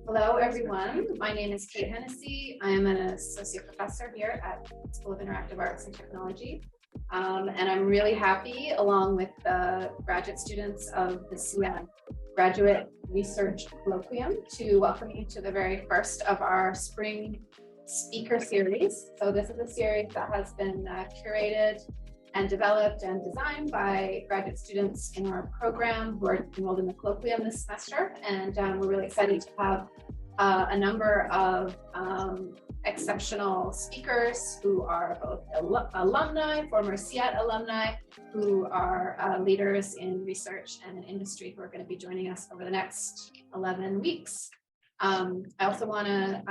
Hello, everyone. My name is Kate Hennessy. I am an associate professor here at School of Interactive Arts and Technology. And I'm really happy, along with the graduate students of the SIAT Graduate Research Colloquium, to welcome you to the very first of our spring speaker series. So this is a series that has been curated and developed and designed by graduate students in our program who are enrolled in the colloquium this semester. And we're really excited to have a number of exceptional speakers who are both alumni, former SIAT alumni, who are leaders in research and in industry who are going to be joining us over the next 11 weeks. I also want to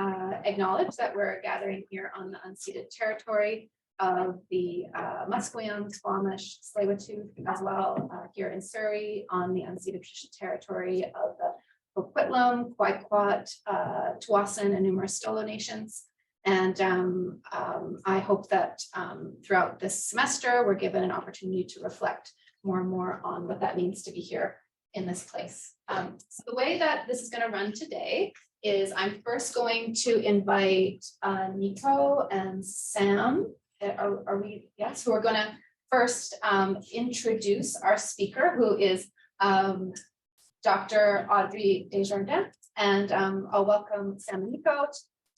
acknowledge that we're gathering here on the unceded territory of the Musqueam, Squamish, Tsleil-Waututh, as well here in Surrey on the unceded traditional territory of the Coquitlam, Quaiquat, Tuasin, and numerous Stolo nations. And I hope that throughout this semester, we're given an opportunity to reflect more and more on what that means to be here in this place. So the way that this is going to run today is I'm first going to invite Nico and Sam. Are we? Yes, who are going to first introduce our speaker, who is Dr. Audrey Desjardins, and I'll welcome Sam and Nico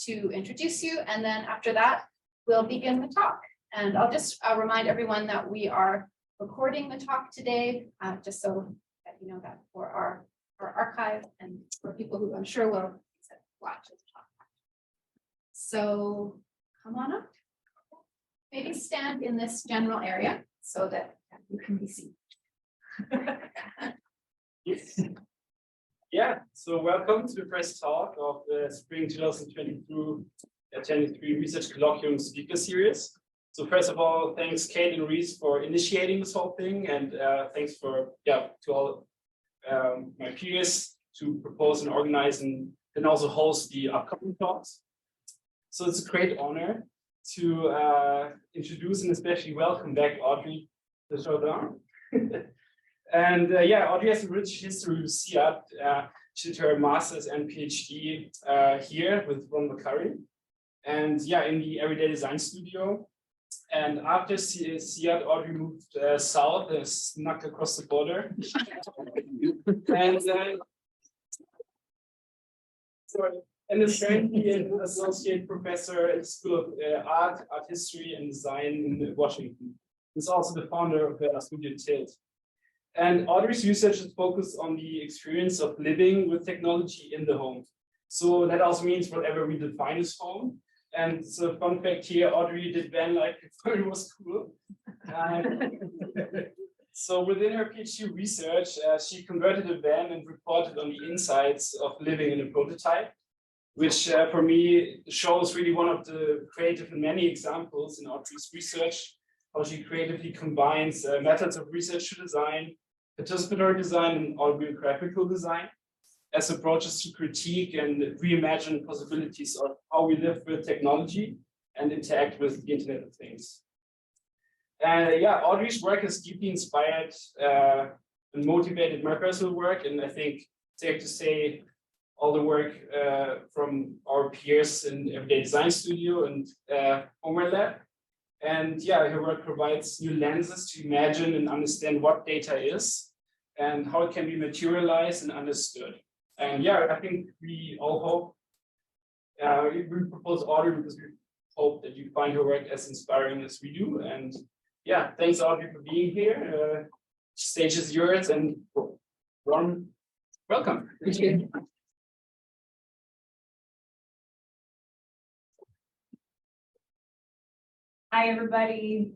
to introduce you, and then after that, we'll begin the talk. And I'll just remind everyone that we are recording the talk today, just so that you know that for our archive and for people who I'm sure will watch the talk. So come on up. Maybe stand in this general area so that you can be seen. Yes. Yeah, so welcome to the first talk of the Spring 2023 Research Colloquium Speaker Series. So first of all, thanks Kate and Reese for initiating this whole thing, and thanks to all my peers to propose and organize and also host the upcoming talks. So it's a great honor to introduce and especially welcome back Audrey Desjardins. And Audrey has a rich history with SIAT. She did her master's and PhD here with Ron McCurry, and in the Everyday Design Studio. And after SIAT, Audrey moved south, snuck across the border, and is currently an associate professor at the School of Art History and Design in Washington. He's also the founder of Studio Tilt. And Audrey's research is focused on the experience of living with technology in the home. So that also means whatever we define as home. And so fun fact here, Audrey did van life before it was cool. So within her PhD research, she converted a van and reported on the insights of living in a prototype, which for me shows really one of the creative and many examples in Audrey's research, how she creatively combines methods of research to design, participatory design, and autobiographical design as approaches to critique and reimagine possibilities of how we live with technology and interact with the Internet of Things. Audrey's work has deeply inspired and motivated my personal work, and I think it's safe to say all the work from our peers in Everyday Design Studio and Homework Lab. And her work provides new lenses to imagine and understand what data is and how it can be materialized and understood. And I think we all hope, we propose Audrey because we hope that you find her work as inspiring as we do. And thanks Audrey for being here. Stage is yours, and Ron, welcome. Thank you. Hi, everybody.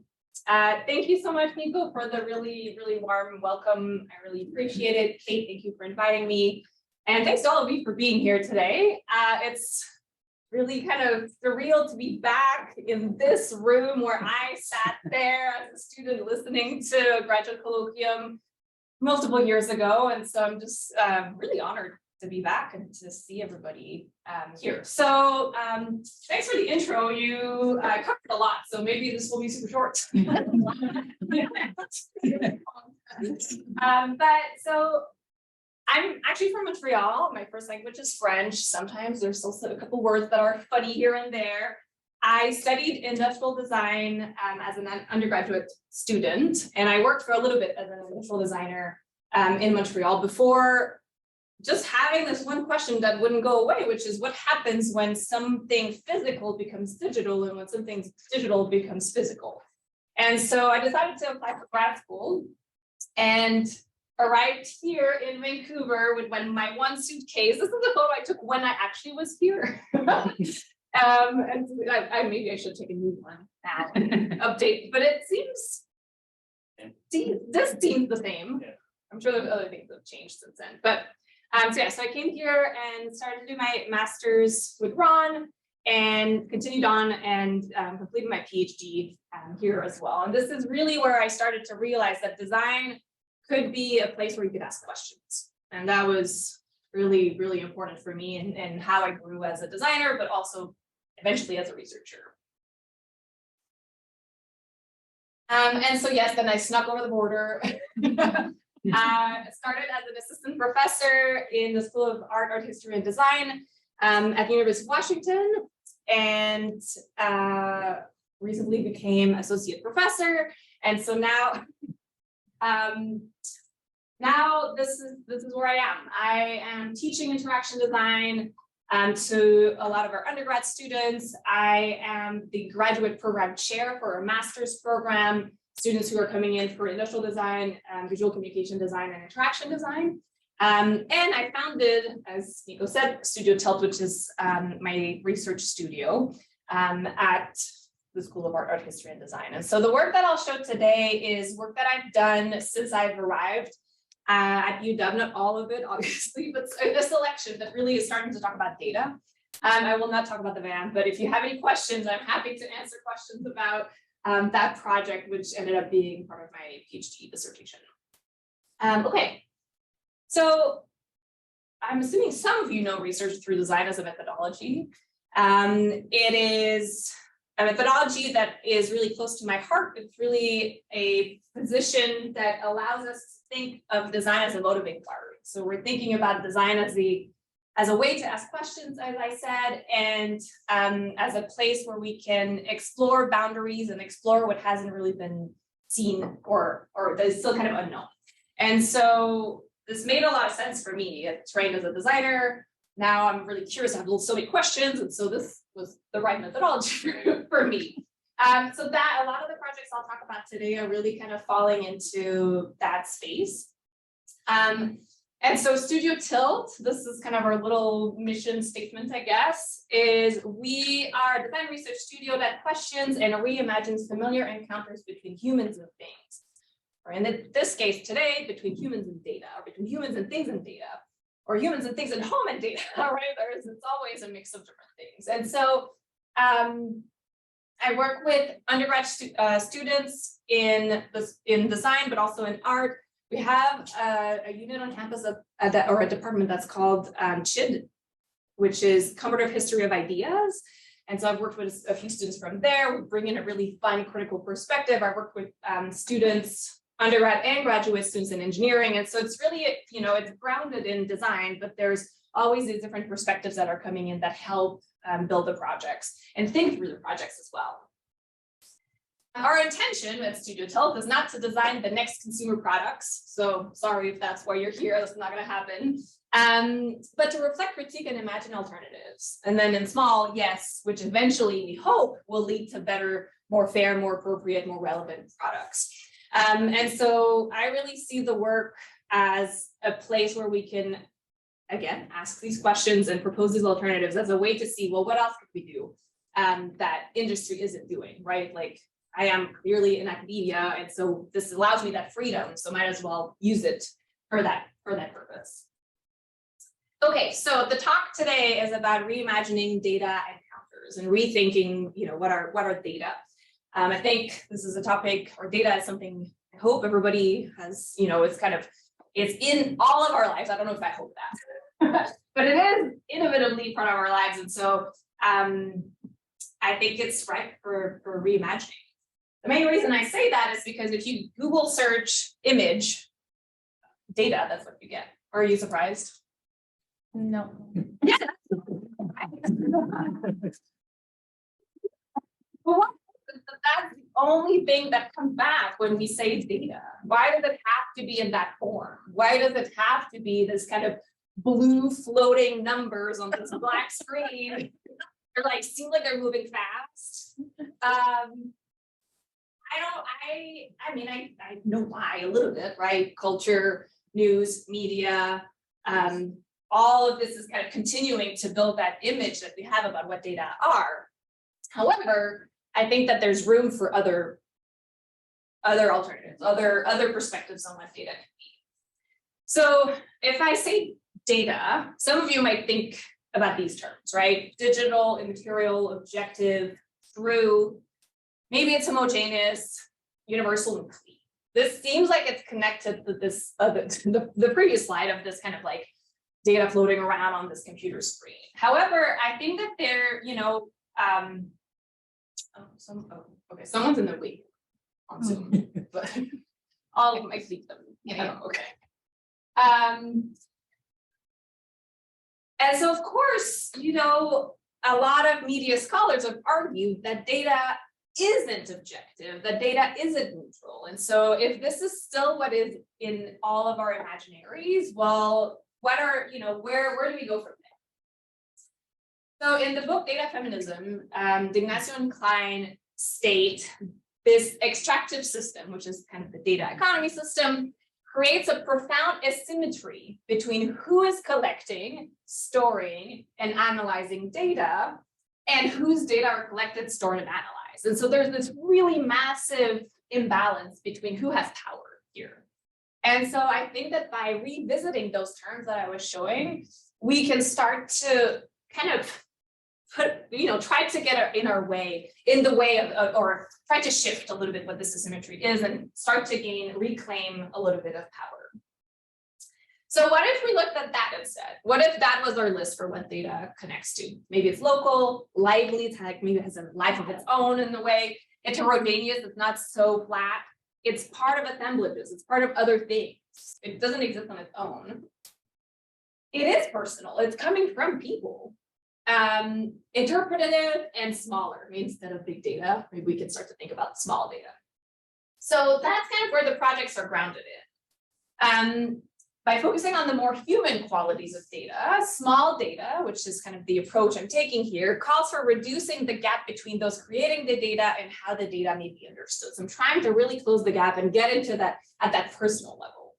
Thank you so much, Nico, for the really, really warm welcome. I really appreciate it. Kate, thank you for inviting me. And thanks to all of you for being here today. It's really kind of surreal to be back in this room where I sat there as a student listening to a graduate colloquium multiple years ago. And so I'm just really honored to be back and to see everybody here. So thanks for the intro. You covered a lot, so maybe this will be super short. But so I'm actually from Montreal. My first language is French. Sometimes there's also a couple words that are funny here and there. I studied industrial design as an undergraduate student, and I worked for a little bit as an industrial designer in Montreal before just having this one question that wouldn't go away, which is what happens when something physical becomes digital and when something digital becomes physical. And so I decided to apply for grad school and arrived here in Vancouver with my one suitcase. This is a photo I took when I actually was here. And maybe I should take a new one now and update, but it seems, this seems the same. Yeah. I'm sure there's other things that have changed since then, but so I came here and started to do my master's with Ron and continued on and completed my PhD here as well. And this is really where I started to realize that design could be a place where you could ask questions. And that was really, really important for me and how I grew as a designer, but also eventually as a researcher. And so yes, then I snuck over the border. Started as an assistant professor in the School of Art History, and Design at the University of Washington, and recently became associate professor. And so now, now this is where I am. I am teaching interaction design to a lot of our undergrad students. I am the graduate program chair for a master's program, students who are coming in for industrial design, visual communication design, and interaction design. And I founded, as Nico said, Studio Tilt, which is my research studio at the School of Art History, and Design. And so the work that I'll show today is work that I've done since I've arrived at UW, not all of it, obviously, but a selection that really is starting to talk about data. I will not talk about the van, but if you have any questions, I'm happy to answer questions about that project, which ended up being part of my PhD dissertation. Okay, so I'm assuming some of you know research through design as a methodology. It is a methodology that is really close to my heart. It's really a position that allows us to think of design as a motivating part. So we're thinking about design as a way to ask questions, as I said, and as a place where we can explore boundaries and explore what hasn't really been seen or that is still kind of unknown. And so this made a lot of sense for me. I trained as a designer. Now I'm really curious. I have so many questions, and so this was the right methodology for me. So that a lot of the projects I'll talk about today are really kind of falling into that space. And so Studio Tilt, this is kind of our little mission statement, I guess, is we are a design research studio that questions and reimagines familiar encounters between humans and things. Or in this case today, between humans and data, or between humans and things and data, or humans and things and home and data, right? It's always a mix of different things. And so I work with undergrad students in design, but also in art. We have a unit on campus or a department that's called CHID, which is Comparative History of Ideas. And so I've worked with a few students from there. We bring in a really fun critical perspective. I work with students, undergrad and graduate students in engineering. And so it's really, it's grounded in design, but there's always these different perspectives that are coming in that help build the projects and think through the projects as well. Our intention at Studio Tilt is not to design the next consumer products. So sorry if that's why you're here, that's not going to happen. But to reflect, critique, and imagine alternatives. And then in small, yes, which eventually we hope will lead to better, more fair, more appropriate, more relevant products. And so I really see the work as a place where we can, again, ask these questions and propose these alternatives as a way to see, well, what else could we do that industry isn't doing, right? Like, I am clearly in academia, and so this allows me that freedom, so might as well use it for that purpose. Okay, so the talk today is about reimagining data encounters and rethinking, what are data. I think this is a topic, or data is something I hope everybody has, it's in all of our lives. I don't know if I hope that, but it is inevitably part of our lives, and so I think it's ripe for reimagining. The main reason I say that is because if you Google search image data, that's what you get, Are you surprised? No. Well, that's the only thing that comes back when we say data. Why does it have to be in that form? Why does it have to be this kind of blue floating numbers on this black screen? They're like, seem like they're moving fast. I know why a little bit, right? Culture, news, media, all of this is kind of continuing to build that image that we have about what data are. However, I think that there's room for other alternatives, other perspectives on what data can be. So if I say data, some of you might think about these terms, right? Digital, immaterial, objective, true. Maybe it's homogeneous, universal, and clean. This seems like it's connected to this the previous slide of this kind of like data floating around on this computer screen. However, I think that they're, okay, someone's in the wait on Zoom, but I'll speak them. Yeah, okay. And so, of course, a lot of media scholars have argued that data isn't objective, that data isn't neutral. And so if this is still what is in all of our imaginaries, well, where do we go from there? So in the book Data Feminism, Ignacio and Klein state this extractive system, which is kind of the data economy system, creates a profound asymmetry between who is collecting, storing, and analyzing data, and whose data are collected, stored, and analyzed. And so there's this really massive imbalance between who has power here. And so I think that by revisiting those terms that I was showing, we can start to kind of try to get in the way of, or try to shift a little bit what this asymmetry is and start to reclaim a little bit of power. So what if we looked at that instead? What if that was our list for what data connects to? Maybe it's local, lively, maybe it has a life of its own in the way. It's heterogeneous, it's not so flat. It's part of assemblages, it's part of other things. It doesn't exist on its own. It is personal, it's coming from people. Interpretative and smaller, maybe instead of big data, maybe we can start to think about small data. So that's kind of where the projects are grounded in. By focusing on the more human qualities of data, small data, which is kind of the approach I'm taking here, calls for reducing the gap between those creating the data and how the data may be understood. So I'm trying to really close the gap and get into that at that personal level.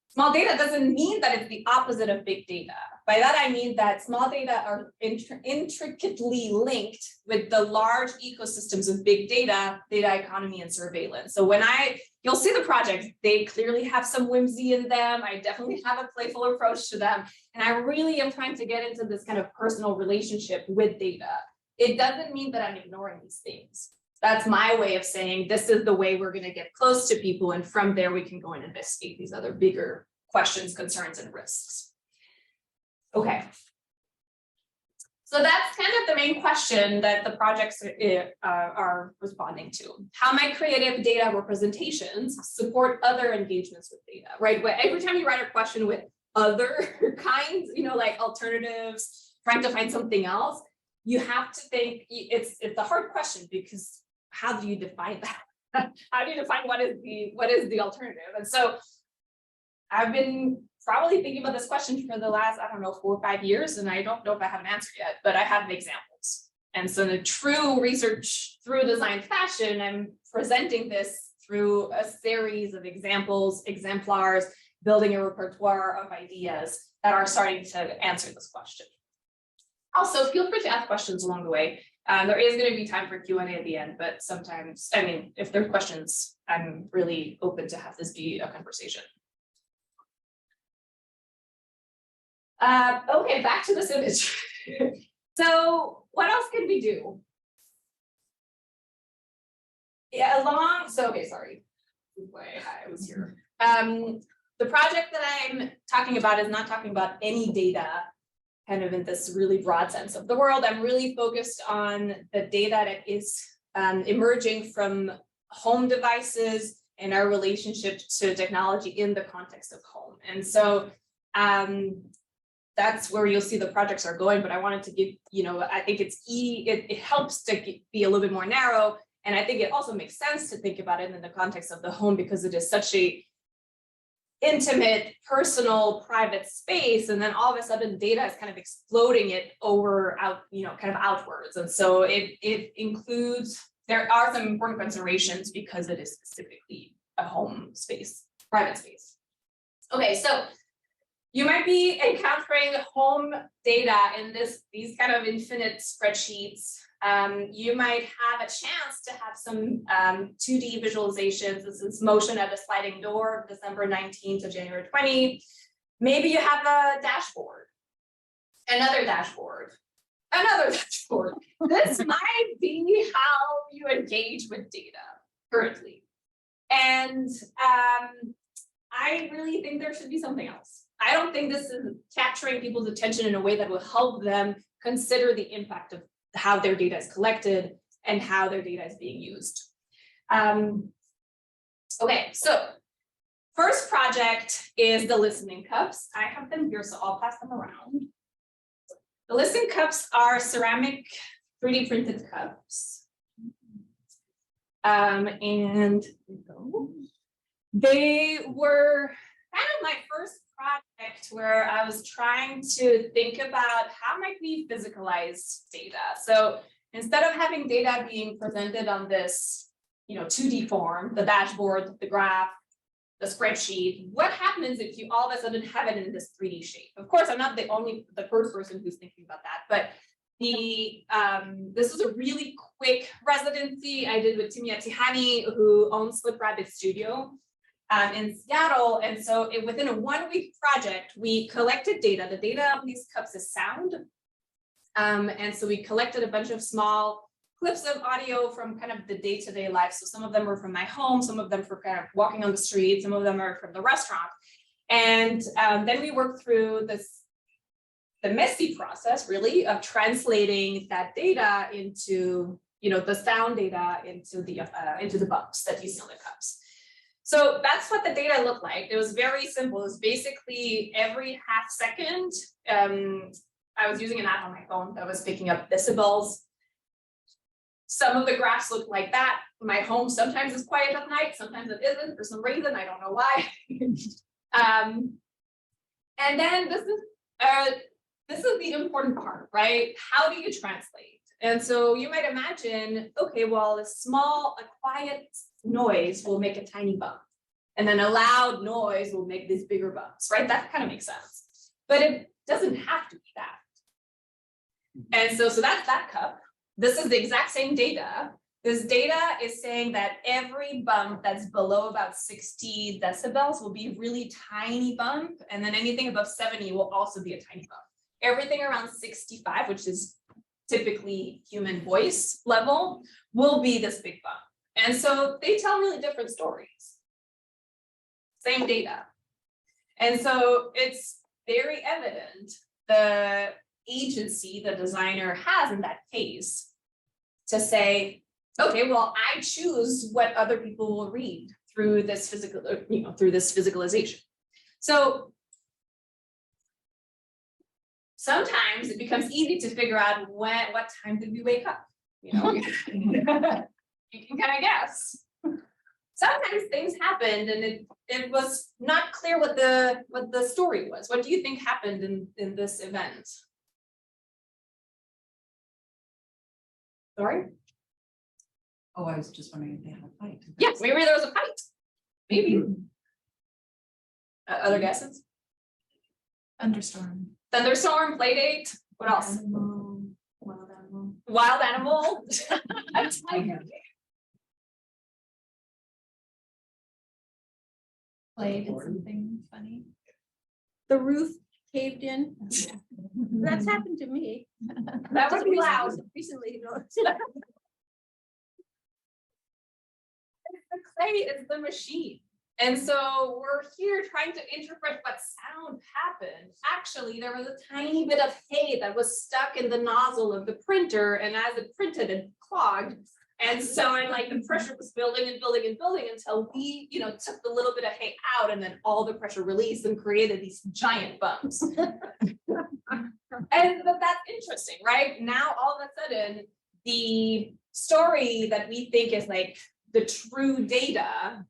Small data doesn't mean that it's the opposite of big data. By that, I mean that small data are intricately linked with the large ecosystems of big data, data economy, and surveillance. So you'll see the projects, they clearly have some whimsy in them. I definitely have a playful approach to them. And I really am trying to get into this kind of personal relationship with data. It doesn't mean that I'm ignoring these things. That's my way of saying this is the way we're going to get close to people. And from there, we can go and investigate these other bigger questions, concerns, and risks. Okay. So that's kind of the main question that the projects are responding to. How might creative data representations support other engagements with data, right? Every time you write a question with other kinds, like alternatives, trying to find something else, you have to think, it's a hard question because how do you define that? How do you define what is the alternative? And so I've been probably thinking about this question for the last, 4 or 5 years, and I don't know if I have an answer yet, but I have examples. And so in a true research through design fashion, I'm presenting this through a series of examples, exemplars, building a repertoire of ideas that are starting to answer this question. Also, feel free to ask questions along the way. There is going to be time for Q&A at the end, but sometimes, if there are questions, I'm really open to have this be a conversation. Okay, back to this image. So what else can we do? Yeah, sorry. Why I was here. The project that I'm talking about is not talking about any data kind of in this really broad sense of the world. I'm really focused on the data that is emerging from home devices, and our relationship to technology in the context of home. And so that's where you'll see the projects are going, but I wanted to give, I think it helps to be a little bit more narrow. And I think it also makes sense to think about it in the context of the home because it is such a intimate, personal, private space. And then all of a sudden data is kind of exploding it kind of outwards. And so it includes, there are some important considerations because it is specifically a home space, private space. Okay, so you might be encountering home data in these kind of infinite spreadsheets. You might have a chance to have some 2D visualizations. This is motion at a sliding door, December 19th to January 20. Maybe you have a dashboard, another dashboard, another dashboard. This might be how you engage with data currently. And I really think there should be something else. I don't think this is capturing people's attention in a way that will help them consider the impact of how their data is collected and how their data is being used. Okay, so first project is the listening cups. I have them here, so I'll pass them around. The listening cups are ceramic 3D printed cups. And they were kind of my first project where I was trying to think about how might we physicalize data. So instead of having data being presented on this, 2D form, the dashboard, the graph, the spreadsheet, what happens if you all of a sudden have it in this 3D shape? Of course, I'm not the first person who's thinking about that, but this was a really quick residency I did with Timia Tihani, who owns Slip Rabbit Studio in Seattle. And so within a 1-week project, we collected data. The data on these cups is sound. And so we collected a bunch of small clips of audio from kind of the day-to-day life. So some of them were from my home, some of them for kind of walking on the street, some of them are from the restaurant. And then we worked through the messy process really of translating that data into, the sound data into the bumps that you see on the cups. So that's what the data looked like. It was very simple. It was basically every half second. I was using an app on my phone that was picking up decibels. Some of the graphs look like that. My home sometimes is quiet at night, sometimes it isn't for some reason. I don't know why. And then this is the important part, right? How do you translate? And so you might imagine, okay, well, a quiet noise will make a tiny bump, and then a loud noise will make these bigger bumps, right? That kind of makes sense, but it doesn't have to be that. And so that's that cup. This is the exact same data. This data is saying that every bump that's below about 60 decibels will be a really tiny bump, and then anything above 70 will also be a tiny bump. Everything around 65, which is typically human voice level, will be this big bump. And so they tell really different stories. Same data. And so it's very evident the agency the designer has in that case to say, okay, well, I choose what other people will read through this physicalization. So sometimes it becomes easy to figure out what time did we wake up, You can kind of guess. Sometimes things happened and it was not clear what the story was. What do you think happened in this event? Sorry? Oh, I was just wondering if they had a fight. Yes, maybe there was a fight. Maybe. Other guesses? Thunderstorm. Thunderstorm, play date. What else? Wild animal. Wild animal. A tiger. Played something funny. The roof caved in. That's happened to me. That would be loud. Recently, The clay is the machine. And so we're here trying to interpret what sound happened. Actually, there was a tiny bit of hay that was stuck in the nozzle of the printer, and as it printed, it clogged. And so and like the pressure was building and building and building until we, took the little bit of hay out and then all the pressure released and created these giant bumps. And that's interesting, right? Now all of a sudden, the story that we think is like the true data,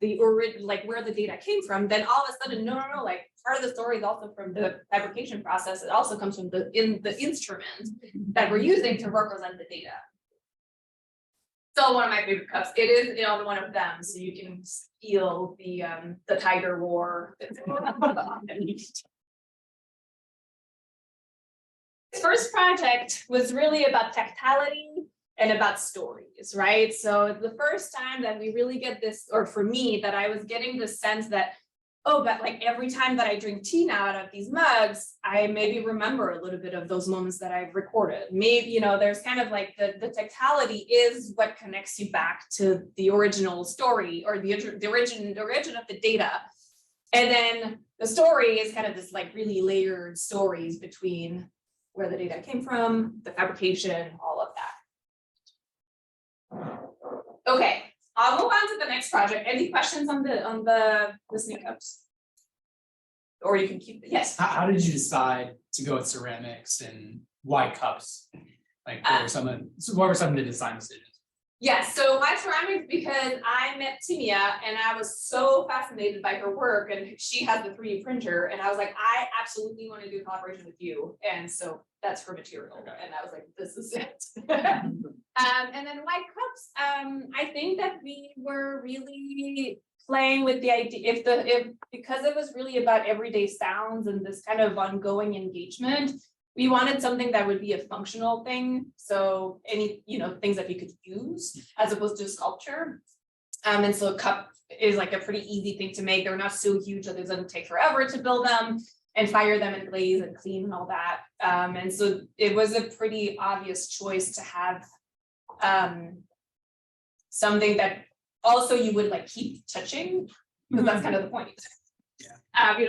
like where the data came from, then all of a sudden, no, like part of the story is also from the fabrication process. It also comes from the instrument that we're using to represent the data. Still one of my favorite cups. It is, one of them, so you can feel the tiger war. This first project was really about tactility and about stories, right? So the first time that we really get this, or for me, that I was getting the sense that, oh, but like every time that I drink tea now out of these mugs, I maybe remember a little bit of those moments that I've recorded. Maybe, there's kind of like the tactility is what connects you back to the original story or the origin of the data. And then the story is kind of this like really layered stories between where the data came from, the fabrication, all of that. Okay, I'll move on to the next project. Any questions on the listening cups? Or you can keep it. Yes. How did you decide to go with ceramics and why cups? Like what were some of the design decisions? Yes, so my ceramics, because I met Timia and I was so fascinated by her work, and she has the 3D printer, and I was like, I absolutely want to do collaboration with you. And so that's her material. Okay. And I was like, this is it. And then white cups, I think that we were really playing with the idea, because it was really about everyday sounds and this kind of ongoing engagement. We wanted something that would be a functional thing. So any, things that you could use as opposed to sculpture. And so a cup is like a pretty easy thing to make. They're not so huge that it doesn't take forever to build them and fire them and glaze and clean and all that. And so it was a pretty obvious choice to have something that also you would like keep touching, because that's kind of the point. Yeah.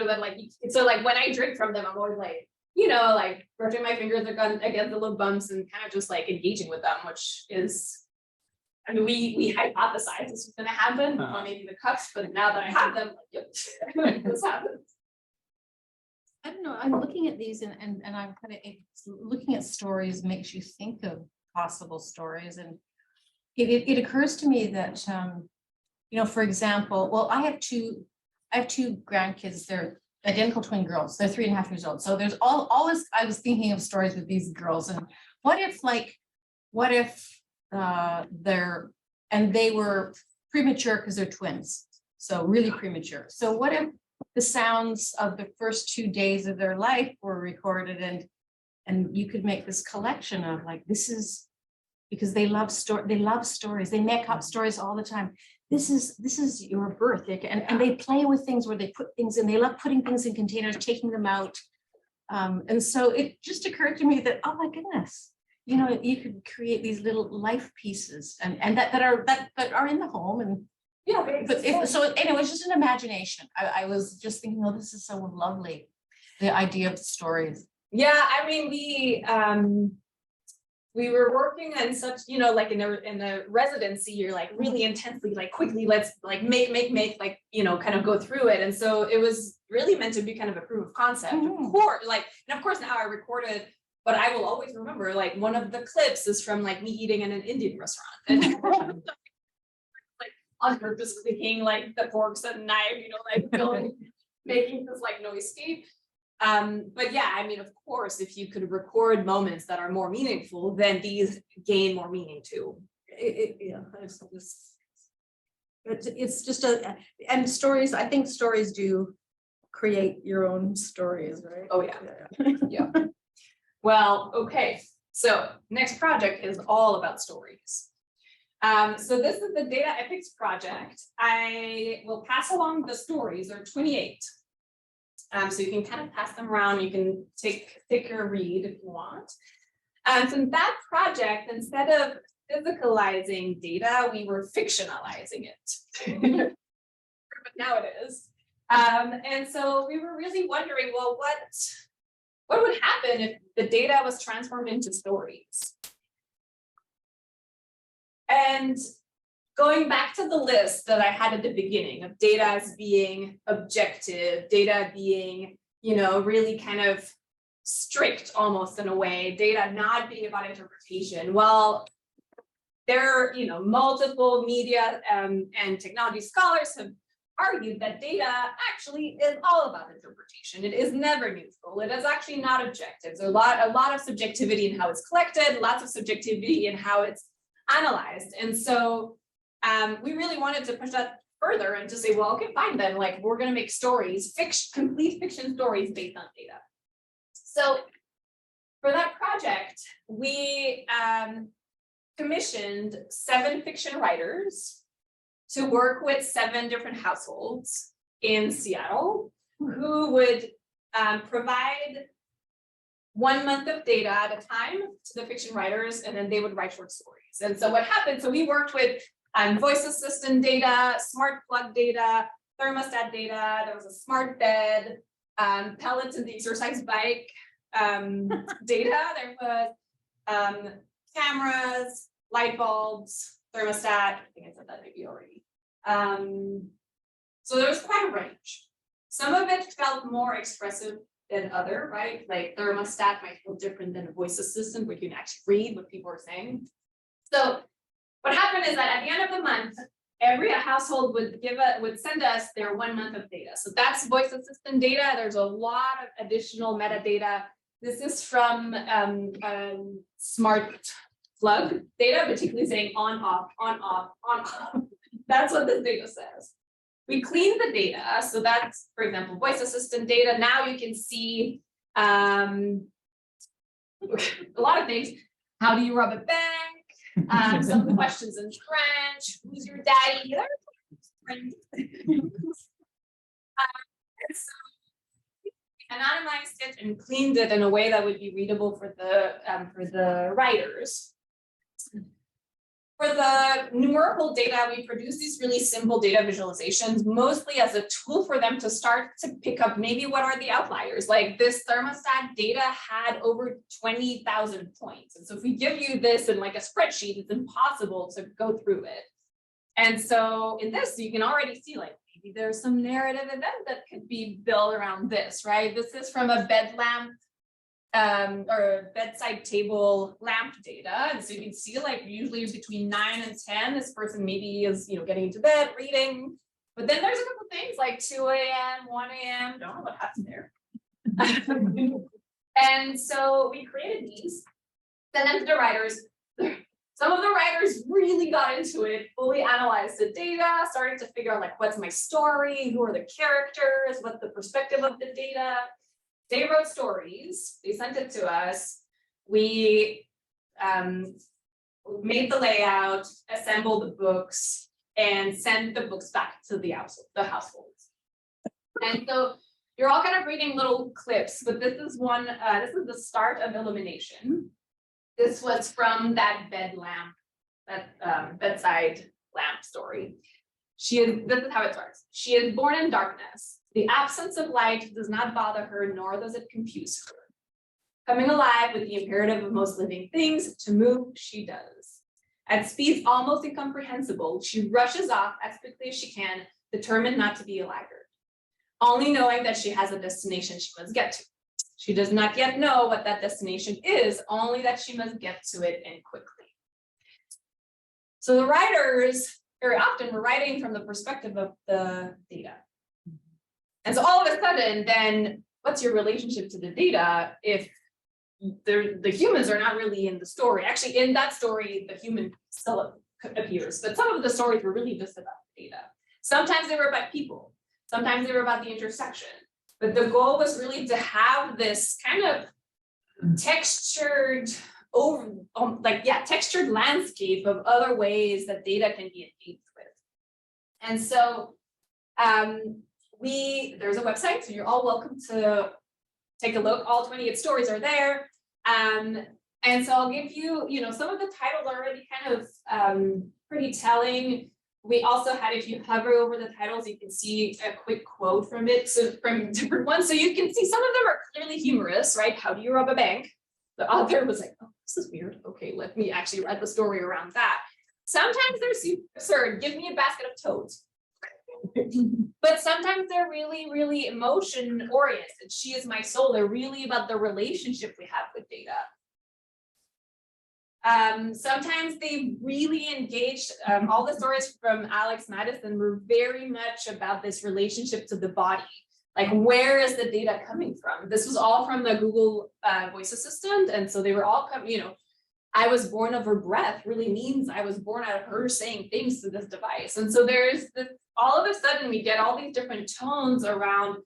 That like, so like when I drink from them, I'm always like, like brushing my fingers against the little bumps and kind of just like engaging with them, which is, I mean, we hypothesized this was going to happen on maybe the cups, but now that I have them, like, yep, this happens. I don't know, I'm looking at these and I'm kind of looking at stories makes you think of possible stories. And it occurs to me that, for example, well, I have two grandkids. They're identical twin girls. They're 3.5 years old. So there's always, I was thinking of stories with these girls, and what if they were premature because they're twins. So really premature. So what if the sounds of the first 2 days of their life were recorded, and you could make this collection of like, this is because they love stories. They make up stories all the time. This is your birth. And they play with things where they put things in. They love putting things in containers, taking them out. And so it just occurred to me that, oh my goodness, you could create these little life pieces and that are in the home. And so anyway, it's just an imagination. I was just thinking, oh, this is so lovely. The idea of stories. Yeah, I mean, we were working on such, like in the residency, you're like really intensely, like quickly, let's like make, like, kind of go through it. And so it was really meant to be kind of a proof of concept. Of course, and of course now I recorded, but I will always remember, like one of the clips is from like me eating in an Indian restaurant. And like on purpose clicking like the forks and knife, like going, making this like noisescape. But yeah, I mean, of course, if you could record moments that are more meaningful, then these gain more meaning too. It's just and stories. I think stories do create your own stories, right? Oh yeah. Yeah. Well, okay. So next project is all about stories. So this is the data ethics project. I will pass along the stories. There are 28. So you can kind of pass them around. You can take your read if you want. So in that project, instead of physicalizing data, we were fictionalizing it. But now it is. And so we were really wondering, well, what would happen if the data was transformed into stories? And going back to the list that I had at the beginning of data as being objective, data being, really kind of strict almost in a way, data not being about interpretation. Well, there are, multiple media and technology scholars have argued that data actually is all about interpretation. It is never neutral. It is actually not objective. There's a lot of subjectivity in how it's collected, lots of subjectivity in how it's analyzed. And so we really wanted to push that further and to say, well, okay, fine then, like we're going to make stories, complete fiction stories based on data. So for that project, we commissioned 7 fiction writers to work with 7 different households in Seattle who would provide 1 month of data at a time to the fiction writers, and then they would write short stories. And so what happened, so we worked with voice assistant data, smart plug data, thermostat data, there was a smart bed, pellets in the exercise bike data, there was cameras, light bulbs, thermostat, I think I said that maybe already. So there was quite a range. Some of it felt more expressive than other, right? Like thermostat might feel different than a voice assistant, where you can actually read what people are saying. So what happened is that at the end of the month, every household would send us their 1 month of data. So that's voice assistant data. There's a lot of additional metadata. This is from smart plug data, particularly saying on, off, on, off, on, off. That's what this data says. We clean the data. So that's, for example, voice assistant data. Now you can see a lot of things. How do you rob a bank? Some questions in French. Who's your daddy? Anonymized it and cleaned it in a way that would be readable for the writers. For the numerical data, we produce these really simple data visualizations, mostly as a tool for them to start to pick up maybe what are the outliers. Like this thermostat data had over 20,000 points. And so if we give you this in like a spreadsheet, it's impossible to go through it. And so in this, you can already see like maybe there's some narrative event that could be built around this, right? This is from a bed lamp or bedside table lamp data. And so you can see like usually between 9 and 10, this person maybe is, getting into bed, reading. But then there's a couple things like 2 a.m., 1 a.m., don't know what happened there. And so we created these, sent them to the writers. Some of the writers really got into it, fully analyzed the data, started to figure out like, what's my story? Who are the characters? What's the perspective of the data? They wrote stories, they sent it to us. We made the layout, assembled the books, and sent the books back to the households. And so you're all kind of reading little clips, but this is the start of Illumination. This was from that bedside lamp story. This is how it starts. She is born in darkness. The absence of light does not bother her, nor does it confuse her. Coming alive with the imperative of most living things, to move she does. At speeds almost incomprehensible, she rushes off as quickly as she can, determined not to be a laggard, only knowing that she has a destination she must get to. She does not yet know what that destination is, only that she must get to it and quickly. So the writers very often were writing from the perspective of the data. And so all of a sudden, then what's your relationship to the data if the humans are not really in the story? Actually, in that story, the human still appears, but some of the stories were really just about data. Sometimes they were about people. Sometimes they were about the intersection. But the goal was really to have this kind of textured, textured landscape of other ways that data can be engaged with. And so there's a website, so you're all welcome to take a look. All 28 stories are there. And so I'll give you, some of the titles are already kind of pretty telling. We also had, if you hover over the titles, you can see a quick quote from it, so from different ones. So you can see some of them are clearly humorous, right? How do you rob a bank? The author was like, oh, this is weird. Okay, let me actually write the story around that. Sometimes they're super absurd. Give me a basket of toads. But sometimes they're really, really emotion oriented. She is my soul. They're really about the relationship we have with data. Sometimes they really engaged, all the stories from Alex Madison were very much about this relationship to the body. Like, where is the data coming from? This was all from the Google voice assistant. And so they were all coming, you know, I was born of her breath really means I was born out of her saying things to this device. And so there's this, all of a sudden we get all these different tones around,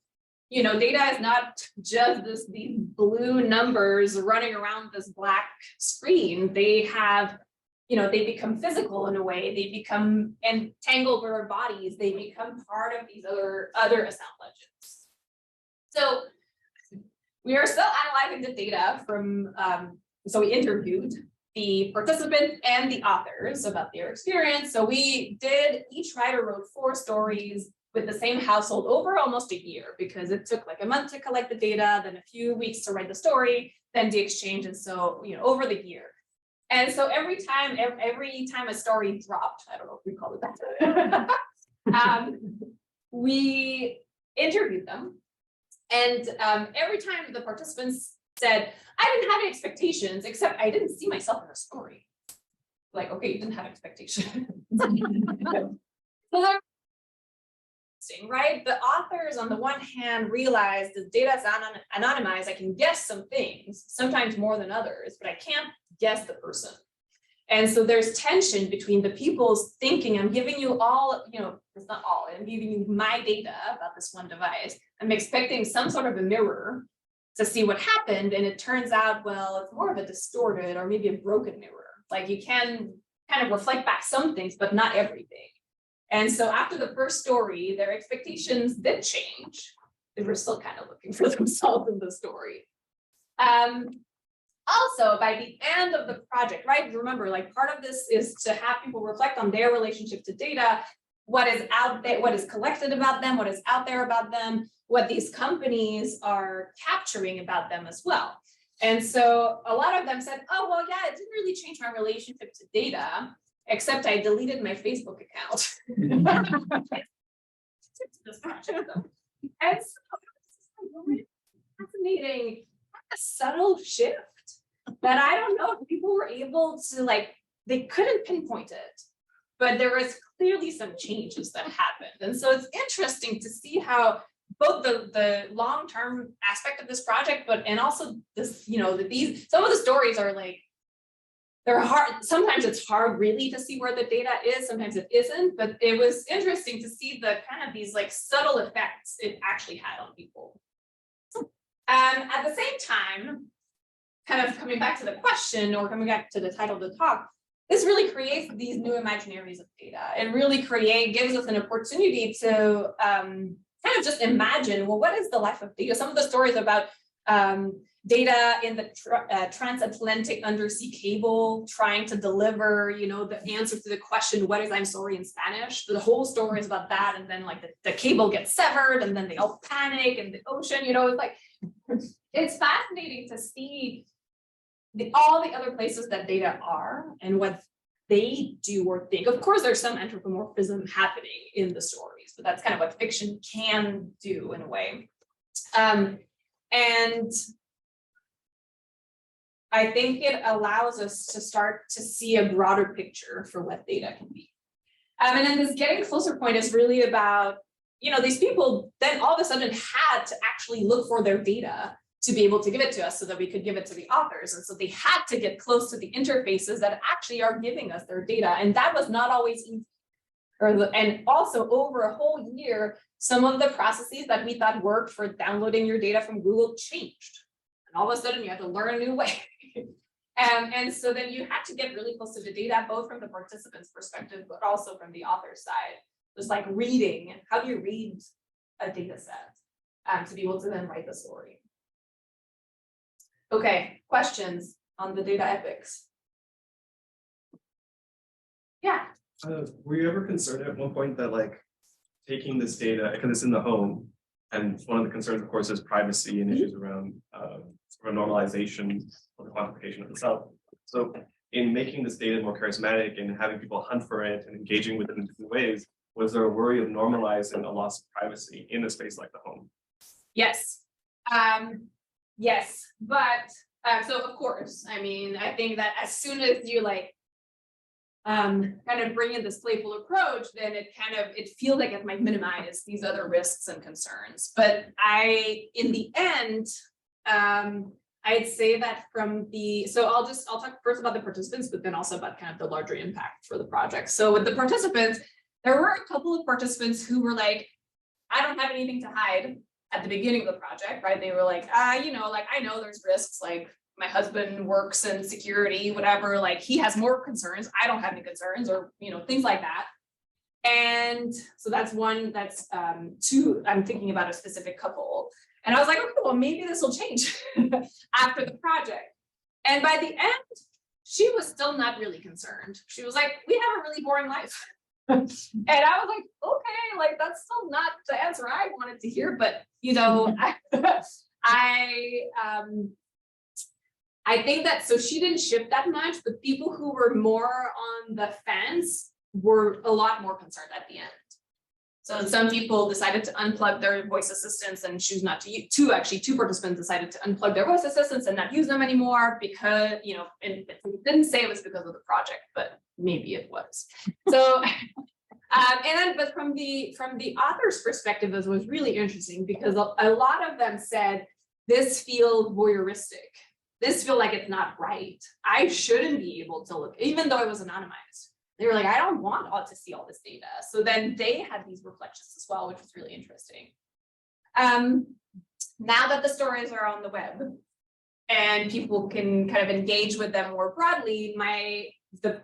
you know, data is not just these blue numbers running around this black screen. They have, you know, they become physical in a way. They become entangled with our bodies. They become part of these other sound legends. So we are still analyzing the data from, so we interviewed the participants and the authors about their experience. So we did, each writer wrote 4 stories with the same household over almost a year, because it took like a month to collect the data, then a few weeks to write the story, then the exchange. And so, you know, over the year. And so every time a story dropped, I don't know if we call it that, we interviewed them. And every time the participants said, I didn't have any expectations, except I didn't see myself in a story. Like, okay, you didn't have expectations. So they're interesting, right? The authors, on the one hand, realize the data is anonymized. I can guess some things, sometimes more than others, but I can't guess the person. And so there's tension between the people's thinking, I'm giving you all, you know, it's not all, I'm giving you my data about this one device. I'm expecting some sort of a mirror to see what happened. And it turns out, well, it's more of a distorted or maybe a broken mirror. Like, you can kind of reflect back some things, but not everything. And so after the first story, their expectations did change. They were still kind of looking for themselves in the story. Also, by the end of the project, right? Remember, like, part of this is to have people reflect on their relationship to data, what is out there, what is collected about them, what is out there about them, what these companies are capturing about them as well. And so a lot of them said, oh, well, yeah, it didn't really change my relationship to data, except I deleted my Facebook account. This project, though. And so it's really fascinating, a subtle shift that I don't know if people were able to, like, they couldn't pinpoint it, but there was clearly some changes that happened. And so it's interesting to see how both the long-term aspect of this project, and also this, you know, some of the stories are like, they're hard. Sometimes it's hard really to see where the data is. Sometimes it isn't, but it was interesting to see the kind of these like subtle effects it actually had on people. At the same time, kind of coming back to the question, or coming back to the title of the talk, this really creates these new imaginaries of data. It really gives us an opportunity to kind of just imagine, well, what is the life of data? Some of the stories about data in the transatlantic undersea cable, trying to deliver, you know, the answer to the question, what is I'm sorry in Spanish? The whole story is about that. And then like the cable gets severed, and then they all panic in the ocean, you know, it's like, it's fascinating to see all the other places that data are and what they do or think. Of course, there's some anthropomorphism happening in the stories, but that's kind of what fiction can do in a way. And I think it allows us to start to see a broader picture for what data can be. And then this getting closer point is really about, you know, these people then all of a sudden had to actually look for their data to be able to give it to us so that we could give it to the authors. And so they had to get close to the interfaces that actually are giving us their data. And that was not always easy. And also over a whole year, some of the processes that we thought worked for downloading your data from Google changed. And all of a sudden you had to learn a new way. And so then you had to get really close to the data, both from the participant's perspective, but also from the author's side. Just like reading, how do you read a data set to be able to then write the story? Okay, questions on the data epics? Yeah. Were you ever concerned at one point that like taking this data, because it's in the home, and one of the concerns, of course, is privacy and issues around sort of normalization or the quantification of the self. So in making this data more charismatic and having people hunt for it and engaging with it in different ways, was there a worry of normalizing a loss of privacy in a space like the home? Yes. Yes, but so of course, I mean, I think that as soon as you like kind of bring in this playful approach, then it feels like it might minimize these other risks and concerns. But in the end, I'd say that I'll talk first about the participants, but then also about kind of the larger impact for the project. So with the participants, there were a couple of participants who were like, I don't have anything to hide at the beginning of the project, right? They were like, you know, like, I know there's risks, like my husband works in security, whatever, like he has more concerns. I don't have any concerns, or, you know, things like that. And so that's one. That's two, I'm thinking about a specific couple. And I was like, okay, well, maybe this will change after the project. And by the end, she was still not really concerned. She was like, we have a really boring life. And I was like, okay, like that's still not the answer I wanted to hear, but you know, I think that, so she didn't shift that much, but people who were more on the fence were a lot more concerned at the end. So some people decided to unplug their voice assistants and choose not to use, two participants decided to unplug their voice assistants and not use them anymore because, you know, and it didn't say it was because of the project, but maybe it was. So, but from the author's perspective, this was really interesting because a lot of them said, this feels voyeuristic. This feels like it's not right. I shouldn't be able to look, even though it was anonymized. They were like, I don't want to see all this data. So then they had these reflections as well, which was really interesting. Now that the stories are on the web and people can kind of engage with them more broadly, the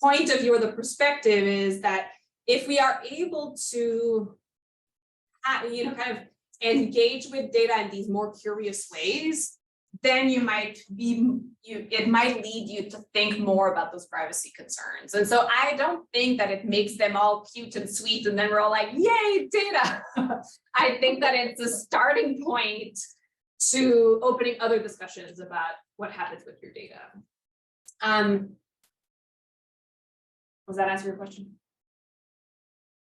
point of view or the perspective is that if we are able to, you know, kind of engage with data in these more curious ways, then it might lead you to think more about those privacy concerns. And so I don't think that it makes them all cute and sweet and then we're all like, yay, data. I think that it's a starting point to opening other discussions about what happens with your data. Does that answer your question?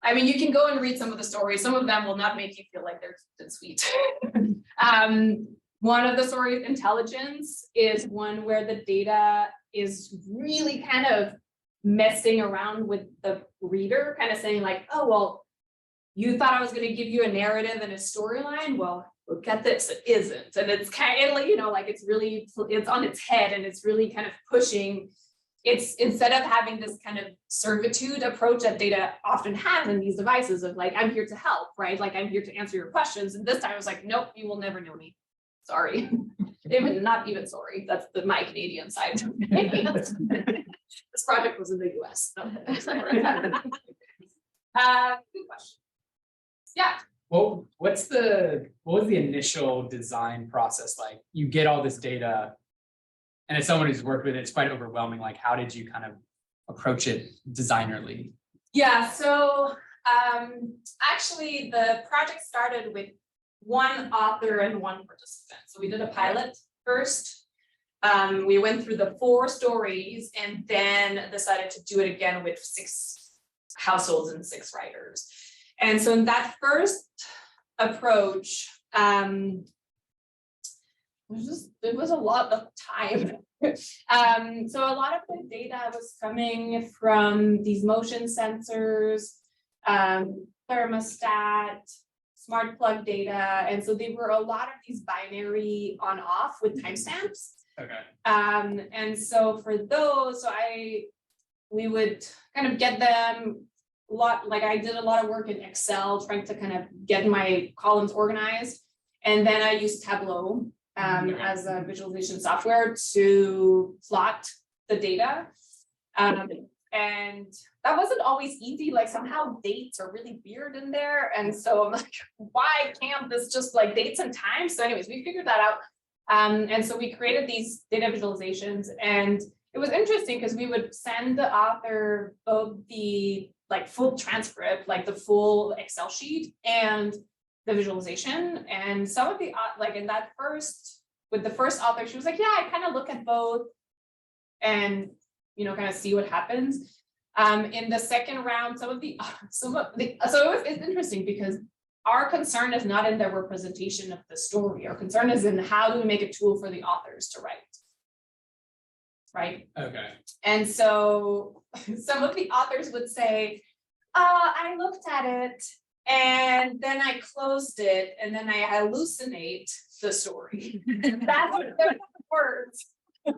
I mean, you can go and read some of the stories. Some of them will not make you feel like they're cute and sweet. One of the stories, Intelligence, is one where the data is really kind of messing around with the reader, kind of saying like, oh, well, you thought I was going to give you a narrative and a storyline. Well, look at this, it isn't. And it's kind of like, you know, like it's on its head and it's really kind of pushing. It's instead of having this kind of servitude approach that data often has in these devices of like, I'm here to help, right? Like I'm here to answer your questions. And this time I was like, nope, you will never know me. Sorry, not even sorry. That's my Canadian side. This project was in the US. No. Good question. Yeah. Well, what was the initial design process like? You get all this data, and as someone who's worked with it, it's quite overwhelming. Like, how did you kind of approach it designerly? Yeah. So actually, the project started with one author and one participant. So we did a pilot first. We went through the 4 stories and then decided to do it again with 6 households and 6 writers. And so in that first approach, it was a lot of time. So a lot of the data was coming from these motion sensors, thermostat, smart plug data. And so they were a lot of these binary on off with timestamps. Okay. And so for those, we would kind of get them a lot, like I did a lot of work in Excel trying to kind of get my columns organized. And then I used Tableau as a visualization software to plot the data. And that wasn't always easy. Like somehow dates are really weird in there. And so I'm like, why can't this just like dates and times? So anyways, we figured that out. And so we created these data visualizations, and it was interesting because we would send the author both the like full transcript, like the full Excel sheet and the visualization. And some of the, like in that with the first author, she was like, yeah, I kind of look at both. and, kind of see what happens. In the second round, it's interesting because our concern is not in the representation of the story. Our concern is in how do we make a tool for the authors to write. Right. Okay. And so some of the authors would say, I looked at it and then I closed it and then I hallucinate the story. That's what their words. And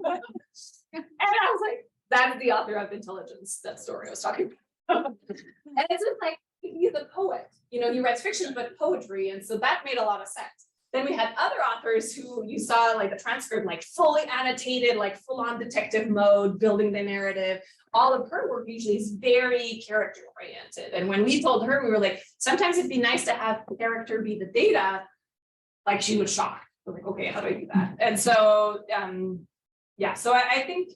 I was like, that's the author of Intelligence, that story I was talking about. And it's just like, he's a poet, he writes fiction, but poetry. And so that made a lot of sense. Then we had other authors who you saw like the transcript, like fully annotated, like full on detective mode, building the narrative. All of her work usually is very character oriented. And when we told her, we were like, sometimes it'd be nice to have character be the data, like she was shocked. We're like, okay, how do I do that? And so, so I think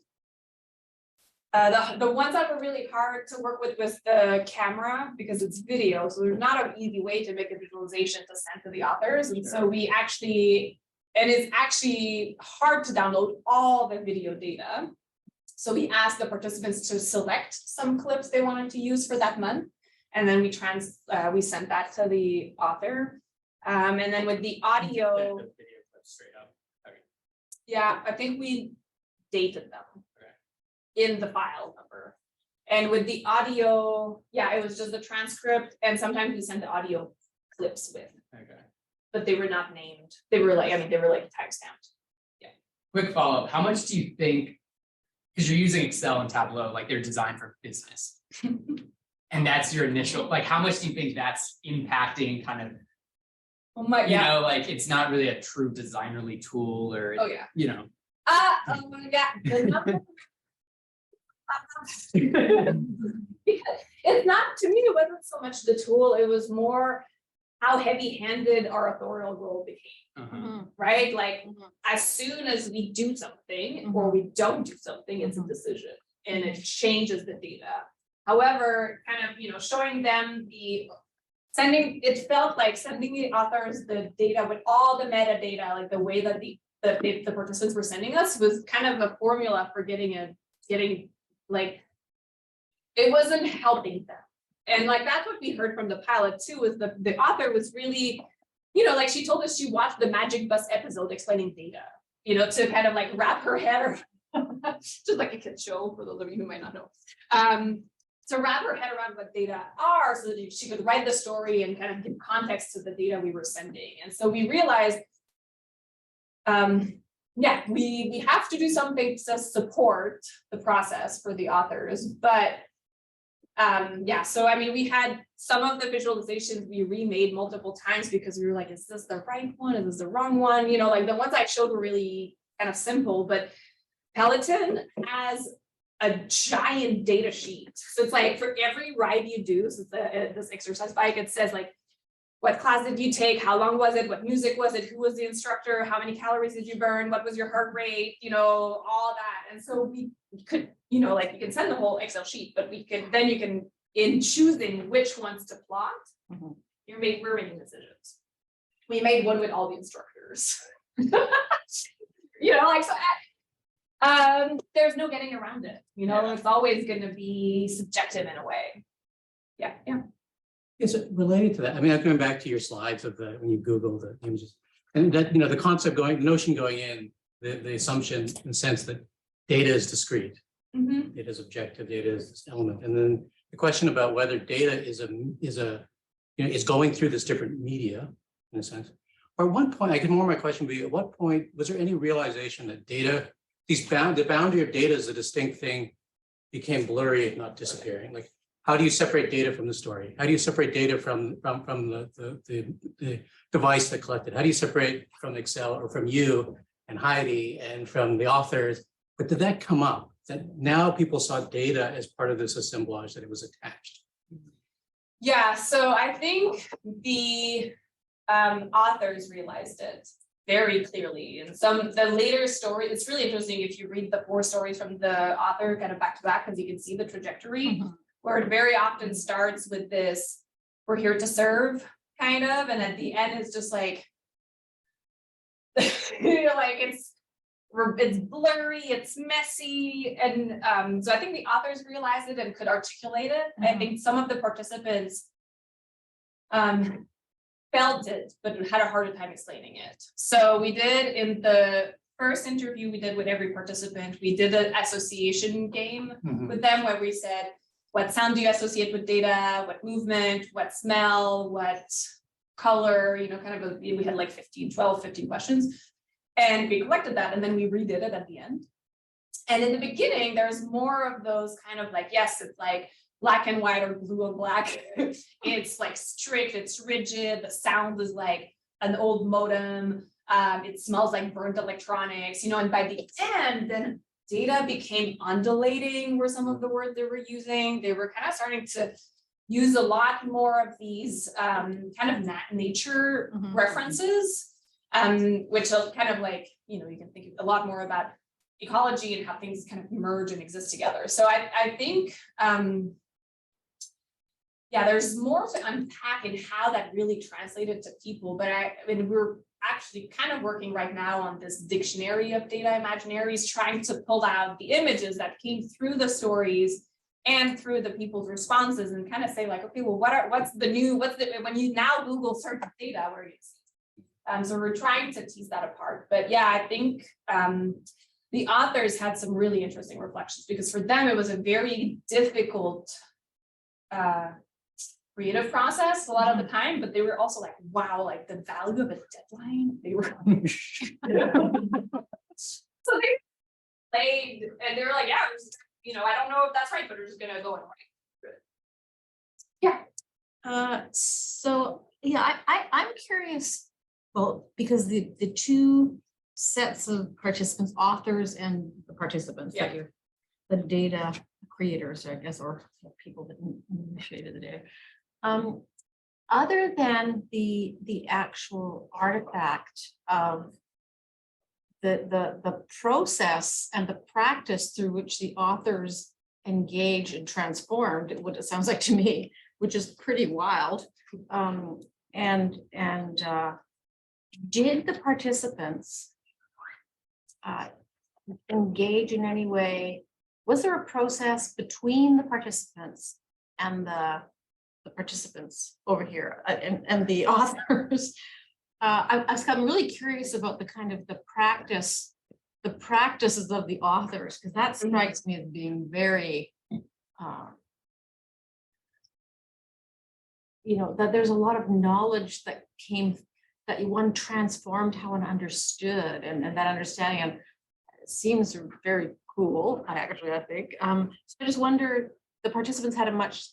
the ones that were really hard to work with was the camera because it's video. So there's not an easy way to make a visualization to send to the authors. And so we actually, and it's actually hard to download all the video data. So we asked the participants to select some clips they wanted to use for that month. And then we sent that to the author. And then with the audio, yeah, I think we dated them in the file number. And with the audio, it was just the transcript. And sometimes we sent the audio clips with. Okay. But they were not named. They were like timestamped. Yeah. Quick follow-up. How much do you think, because you're using Excel and Tableau, like they're designed for business. And that's your initial, like how much do you think that's impacting kind of, like it's not really a true designerly tool or, yeah. Because it's not, to me, it wasn't so much the tool, it was more how heavy-handed our authorial role became, right? Like as soon as we do something or we don't do something, it's a decision and it changes the data. However, kind of, showing them it felt like sending the authors the data with all the metadata, like the way that the participants were sending us was kind of a formula for getting like, it wasn't helping them. And like, that's what we heard from the pilot too, was the author was really, like she told us she watched the Magic Bus episode explaining data, to kind of like wrap her head around, just like a kid's show for those of you who might not know. To wrap her head around what data are so that she could write the story and kind of give context to the data we were sending. And so we realized, we have to do something to support the process for the authors, but so I mean, we had some of the visualizations we remade multiple times because we were like, is this the right one? Is this the wrong one? Like the ones I showed were really kind of simple, but Peloton has a giant data sheet. So it's like for every ride you do, so it's this exercise bike, it says like, what class did you take? How long was it? What music was it? Who was the instructor? How many calories did you burn? What was your heart rate? All that. And so we could, like you can send the whole Excel sheet, but you can, in choosing which ones to plot, we're making decisions. We made one with all the instructors. There's no getting around it. It's always going to be subjective in a way. Yeah. Is it related to that? I mean, I'm coming back to your slides of when you Google the images and that, the concept notion going in, the assumption in the sense that data is discrete, data is objective, data is this element. And then the question about whether data is going through this different media in a sense. Or at one point, my question would be, at what point was there any realization that data, the boundary of data as a distinct thing became blurry, if not disappearing? Like, how do you separate data from the story? How do you separate data from the device that collected? How do you separate from Excel or from you and Heidi and from the authors? But did that come up? That now people saw data as part of this assemblage, that it was attached? Yeah, so I think the authors realized it very clearly. And the later story, it's really interesting if you read the 4 stories from the author kind of back to back, because you can see the trajectory. Where it very often starts with this, we're here to serve, kind of, and at the end it's just like, like it's blurry, it's messy, and so I think the authors realized it and could articulate it. I think some of the participants felt it, but had a harder time explaining it. So we did, in the first interview we did with every participant, we did an association game with them where we said, what sound do you associate with data? What movement? What smell? What color? You know, kind of we had like 15 questions. And we collected that and then we redid it at the end. And in the beginning, there's more of those kind of like, yes, it's like black and white or blue and black. It's like strict, it's rigid. The sound is like an old modem. It smells like burnt electronics, you know, and by the end, then data became undulating were some of the words they were using. They were kind of starting to use a lot more of these kind of nature references, which are kind of like, you know, you can think a lot more about ecology and how things kind of merge and exist together. So I think, yeah, there's more to unpack in how that really translated to people, but I mean, we're actually kind of working right now on this dictionary of data imaginaries, trying to pull out the images that came through the stories and through the people's responses and kind of say like, okay, well, what's the when you now Google search data, where you see? So we're trying to tease that apart. But yeah, I think the authors had some really interesting reflections because for them, it was a very difficult creative process a lot of the time, but they were also like, wow, like the value of a deadline. They were so they played and they were like, yeah, you know, I don't know if that's right, but we're just gonna go and write. Yeah. So yeah, I'm curious, well, because the two sets of participants, authors and the participants, that you're the data creators, I guess, or people that initiated the data. Other than the actual artifact of the process and the practice through which the authors engage and transformed, what it sounds like to me, which is pretty wild. Did the participants engage in any way? Was there a process between the participants and the participants over here and the authors? I'm really curious about the kind of the practices of the authors, because that strikes me as being very, you know, that there's a lot of knowledge that came, that one transformed how one understood, and that understanding, and it seems very cool. I think. So I just wonder, the participants had a much,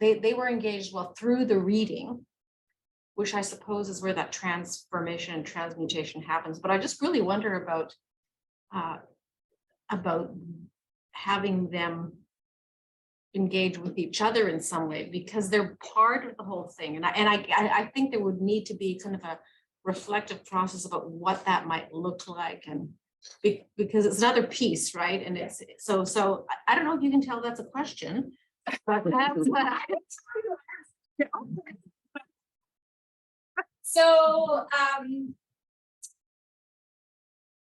they were engaged well through the reading, which I suppose is where that transformation and transmutation happens. But I just really wonder about having them engage with each other in some way, because they're part of the whole thing. And I think there would need to be kind of a reflective process about what that might look like, and because it's another piece, right? And it's so I don't know if you can tell that's a question, but that's what I So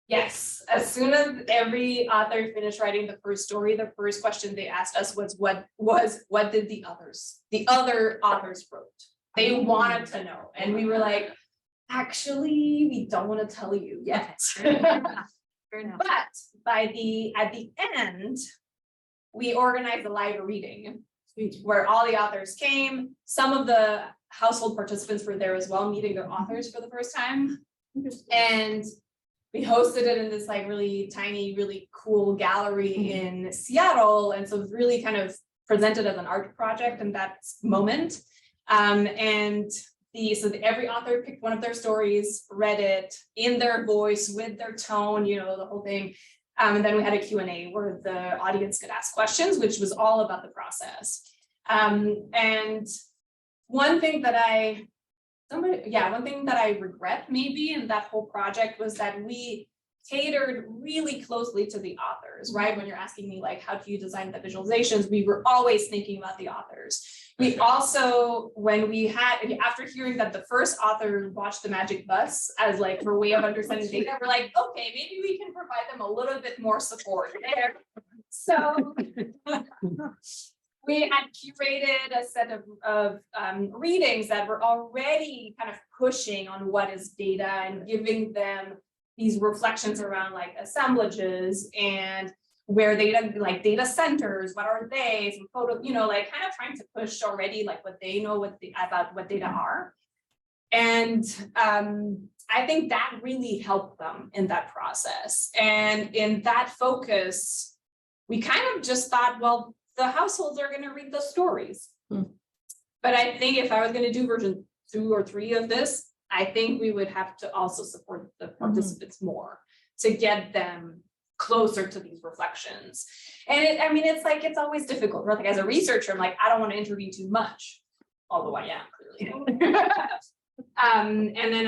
yes, as soon as every author finished writing the first story, the first question they asked us was what did the other authors wrote? They wanted to know, and we were like, actually, we don't want to tell you yet. But at the end, we organized a live reading where all the authors came. Some of the household participants were there as well, meeting their authors for the first time. And we hosted it in this like really tiny, really cool gallery in Seattle. And so it was really kind of presented as an art project in that moment. So every author picked one of their stories, read it in their voice, with their tone, you know, the whole thing. And then we had a Q&A where the audience could ask questions, which was all about the process. And one thing that I regret maybe in that whole project was that we catered really closely to the authors, right? When you're asking me like, how do you design the visualizations? We were always thinking about the authors. We also, when we had, after hearing that the first author watched the Magic Bus as like her way of understanding data, we're like, okay, maybe we can provide them a little bit more support there. So we had curated a set of readings that were already kind of pushing on what is data and giving them these reflections around like assemblages and where data, like data centers, what are they, some photo, you know, like kind of trying to push already like what they know about what data are. And I think that really helped them in that process. And in that focus, we kind of just thought, well, the households are going to read the stories. But I think if I was going to do version 2 or 3 of this, I think we would have to also support the participants more to get them closer to these reflections. And I mean, it's like, it's always difficult, right? Like as a researcher, I'm like, I don't want to intervene too much, although I am clearly. And then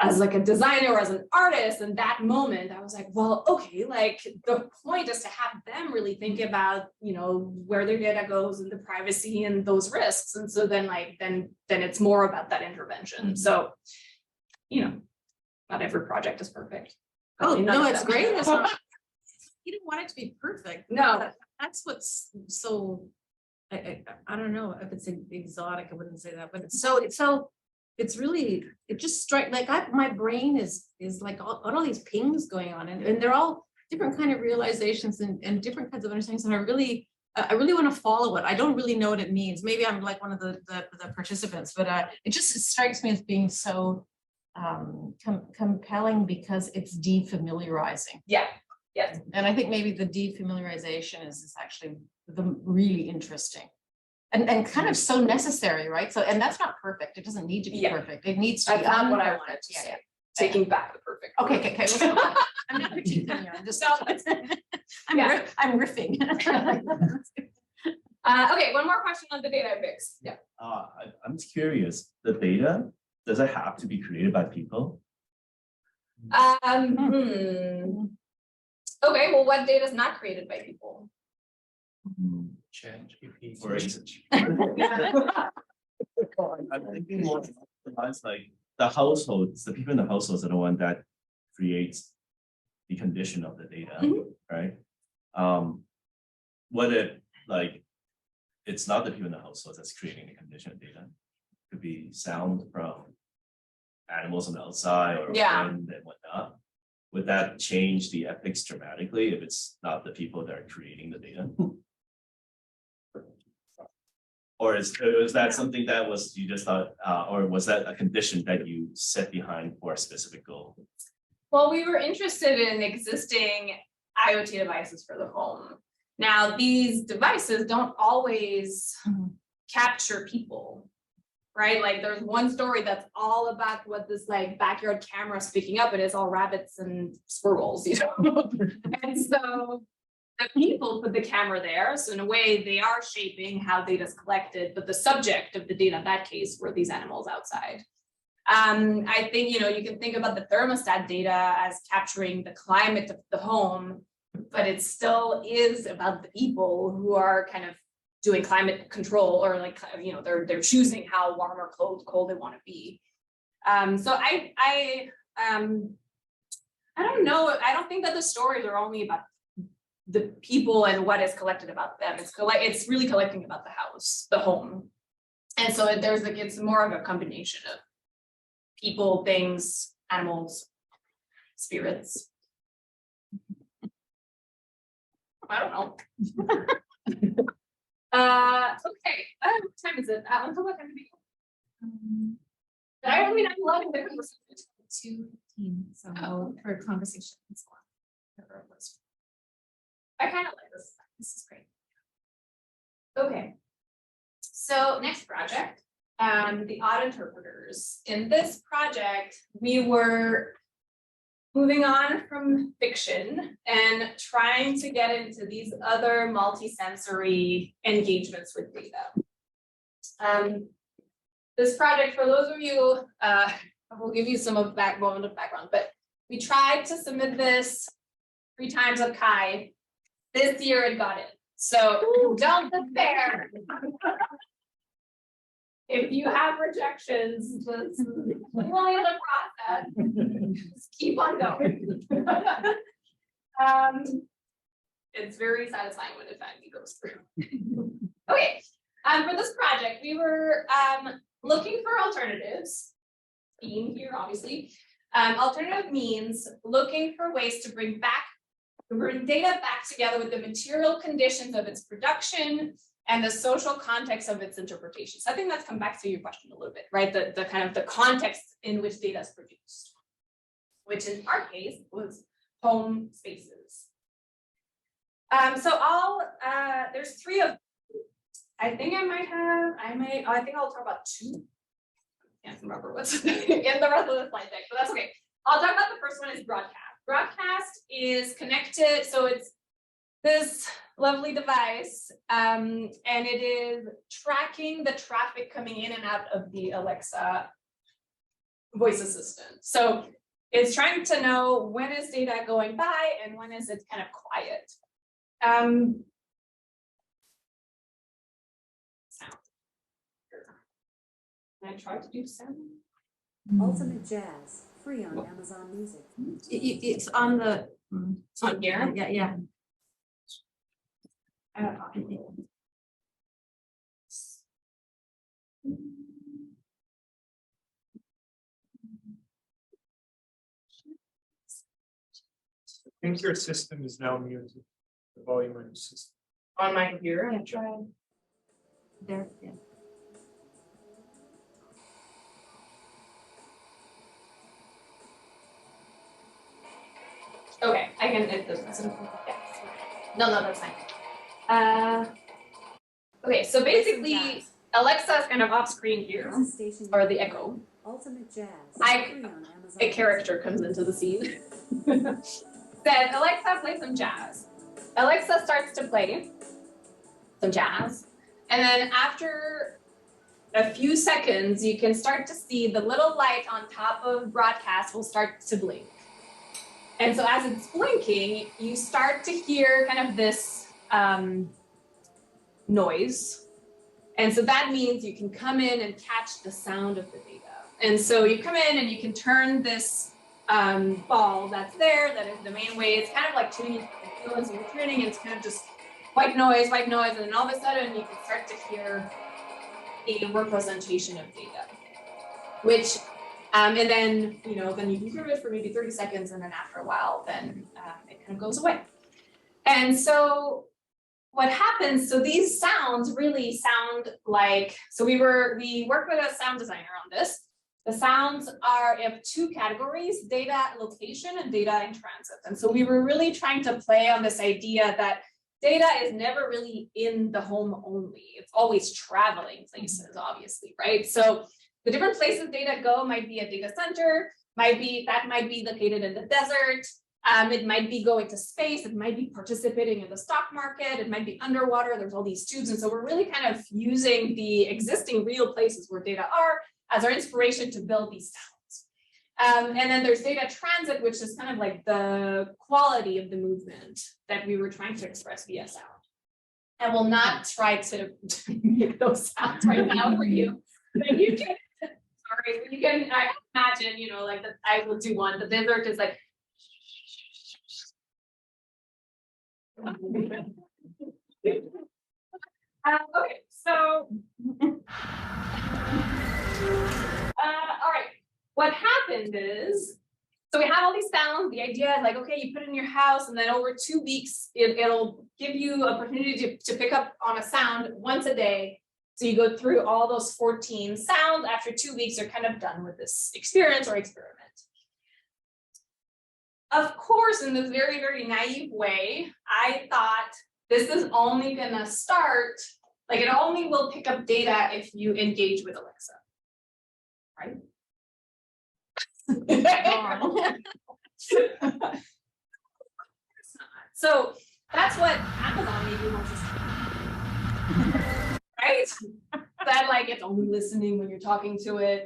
as like a designer or as an artist in that moment, I was like, well, okay, like the point is to have them really think about, you know, where their data goes and the privacy and those risks. And so then like, then it's more about that intervention. So, you know, not every project is perfect. Oh, no, it's great. It's You didn't want it to be perfect. No. That's what's so, I don't know if it's exotic, I wouldn't say that, but it's really, it just strike, like my brain is like all these pings going on and they're all different kind of realizations and different kinds of understandings. And I really want to follow it. I don't really know what it means. Maybe I'm like one of the participants, but it just strikes me as being so compelling because it's defamiliarizing. Yeah. Yes. And I think maybe the defamiliarization is actually the really interesting and kind of so necessary, right? So, and that's not perfect. It doesn't need to be perfect. It needs to be That's not what I unperfect. wanted to say. Taking back the perfect. Okay. I'm not critiquing you. I'm just, I'm riffing. Okay, one more question on the data fix. Yeah. I'm just curious, the data, does it have to be created by people? Okay, well, what data is not created by people? ChatGPT. For instance. I'm thinking more like the households, the people in the households are the one that creates the condition of the data, right? What if like it's not the people in the households that's creating the condition of data? It could be sound from animals on the outside or wind and whatnot. Would that change the ethics dramatically if it's not the people that are creating the data? Or is that something that was you just thought, or was that a condition that you set behind for a specific goal? Well, we were interested in existing IoT devices for the home. Now, these devices don't always capture people, right? Like there's one story that's all about what this like backyard camera is picking up and it's all rabbits and squirrels, you know? And so the people put the camera there. So in a way they are shaping how data is collected, but the subject of the data in that case were these animals outside. I think, you know, you can think about the thermostat data as capturing the climate of the home, but it still is about the people who are kind of doing climate control or like, you know, they're choosing how warm or cold they want to be. So I don't know. I don't think that the stories are only about the people and what is collected about them. It's really collecting about the house, the home. And so it's more of a combination of people, things, animals, spirits. I don't know. Okay. What time is it? Until what time do we go? I mean, I love the conversation. 2:15, so for conversation and so on. I kind of like this. This is great. Okay. So next project, the odd interpreters. In this project, we were moving on from fiction and trying to get into these other multisensory engagements with data. This project, for those of you We'll give you some of background, but we tried to submit this 3 times with Kai. This year it got it. So don't despair. If you have rejections, just fully in the process. Just keep on going. It's very satisfying when it finally goes through. Okay, for this project, we were looking for alternatives. Being here, obviously. Alternative means looking for ways to bring data back together with the material conditions of its production and the social context of its interpretation. So I think that's come back to your question a little bit, right? The kind of the context in which data is produced, which in our case was home spaces. There's 3 of them. I think I'll talk about 2. Can't remember what's in the rest of the slide deck, but that's okay. I'll talk about the first one is broadcast. Broadcast is connected, so it's this lovely device, and it is tracking the traffic coming in and out of the Alexa voice assistant. So it's trying to know when is data going by and when is it kind of quiet. Can I try to do sound? Ultimate Jazz, free on Amazon Music. It's on the. It's on here. Yeah. I think your system is now muted. The volume on your system. On my here. Yeah, try. There, yeah. Okay, I can edit this. No, that's fine. Okay, so basically, Alexa is kind of off screen here, or the echo. Ultimate Jazz. A character comes into the scene. Says, Alexa, play some jazz. Alexa starts to play some jazz. And then after a few seconds, you can start to see the little light on top of broadcast will start to blink. And so as it's blinking, you start to hear kind of this noise. And so that means you can come in and catch the sound of the data. And so you come in and you can turn this ball that's there, that is the main way. It's kind of like tuning and so you're tuning, and it's kind of just white noise, and then all of a sudden you can start to hear a representation of data, which and then then you can hear it for maybe 30 seconds, and then after a while, then it kind of goes away. And so what happens? So these sounds really sound like. So we worked with a sound designer on this. The sounds are of 2 categories: data location and data in transit. And so we were really trying to play on this idea that data is never really in the home only. It's always traveling places, obviously, right? So the different places data go might be a data center, might be located in the desert. It might be going to space. It might be participating in the stock market. It might be underwater. There's all these tubes. And so we're really kind of using the existing real places where data are as our inspiration to build these sounds. And then there's data transit, which is kind of like the quality of the movement that we were trying to express via sound. I will not try to make those sounds right now for you. But you can, I imagine, like that I will do one. The desert is like. Okay, so. All right, what happened is, so we have all these sounds. The idea is like, okay, you put it in your house, and then over 2 weeks, it'll give you opportunity to pick up on a sound once a day. So you go through all those 14 sounds. After 2 weeks, you're kind of done with this experience or experiment. Of course, in this very, very naive way, I thought this is only gonna start, like it only will pick up data if you engage with Alexa, right? So that's what Amazon maybe wants us to do. Right? That like it's only listening when you're talking to it.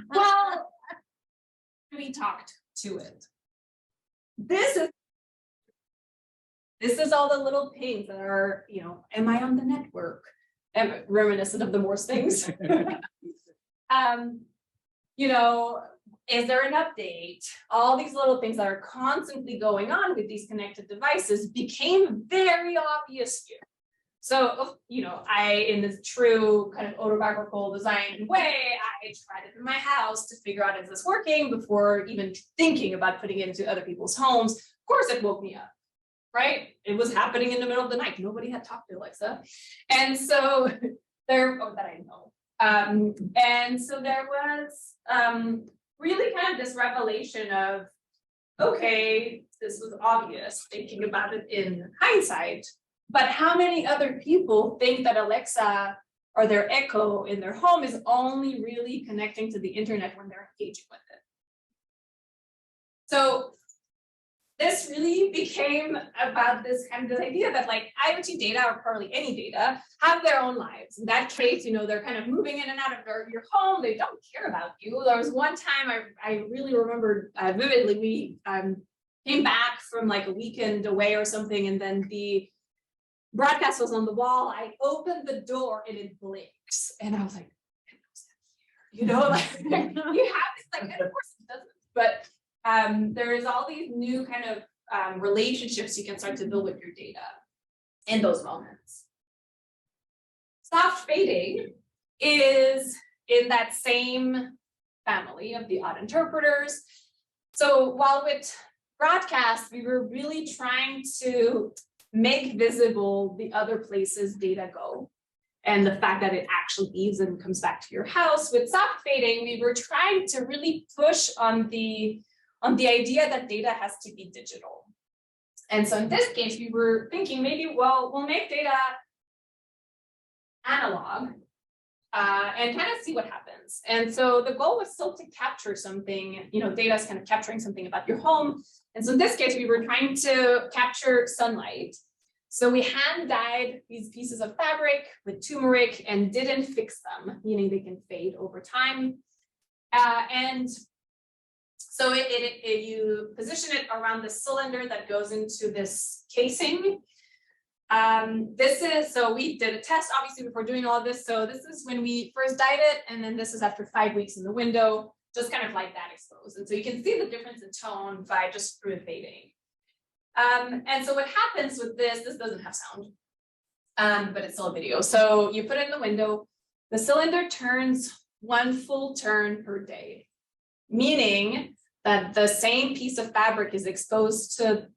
Well, we talked to it. This is all the little pings that are, am I on the network? And reminiscent of the Morse things. Is there an update? All these little things that are constantly going on with these connected devices became very obvious here. So, in this true kind of autobiographical design way, I tried it in my house to figure out, is this working, before even thinking about putting it into other people's homes. Of course, it woke me up, right? It was happening in the middle of the night. Nobody had talked to Alexa. And so that I know. And so there was really kind of this revelation of, okay, this was obvious thinking about it in hindsight, but how many other people think that Alexa or their Echo in their home is only really connecting to the internet when they're engaging with it? So this really became about this kind of idea that like IoT data, or probably any data, have their own lives. In that case, they're kind of moving in and out of your home. They don't care about you. There was one time I really remember vividly, we came back from like a weekend away or something, and then the broadcast was on the wall. I opened the door and it blinks. And I was like, like you have this, like, and of course it doesn't, but there's all these new kind of relationships you can start to build with your data in those moments. Soft fading is in that same family of the odd interpreters. So while with broadcast, we were really trying to make visible the other places data go, and the fact that it actually leaves and comes back to your house. With soft fading, we were trying to really push on the idea that data has to be digital. And so in this case, we were thinking maybe, well, we'll make data analog and kind of see what happens. And so the goal was still to capture something, data is kind of capturing something about your home. And so in this case, we were trying to capture sunlight. So we hand dyed these pieces of fabric with turmeric and didn't fix them, meaning they can fade over time. And so you position it around the cylinder that goes into this casing. So we did a test, obviously, before doing all of this. So this is when we first dyed it, and then this is after 5 weeks in the window, just kind of like that exposed. And so you can see the difference in tone by just through the fading. And so what happens with this doesn't have sound, but it's still a video. So you put it in the window, the cylinder turns 1 full turn per day, meaning that the same piece of fabric is exposed to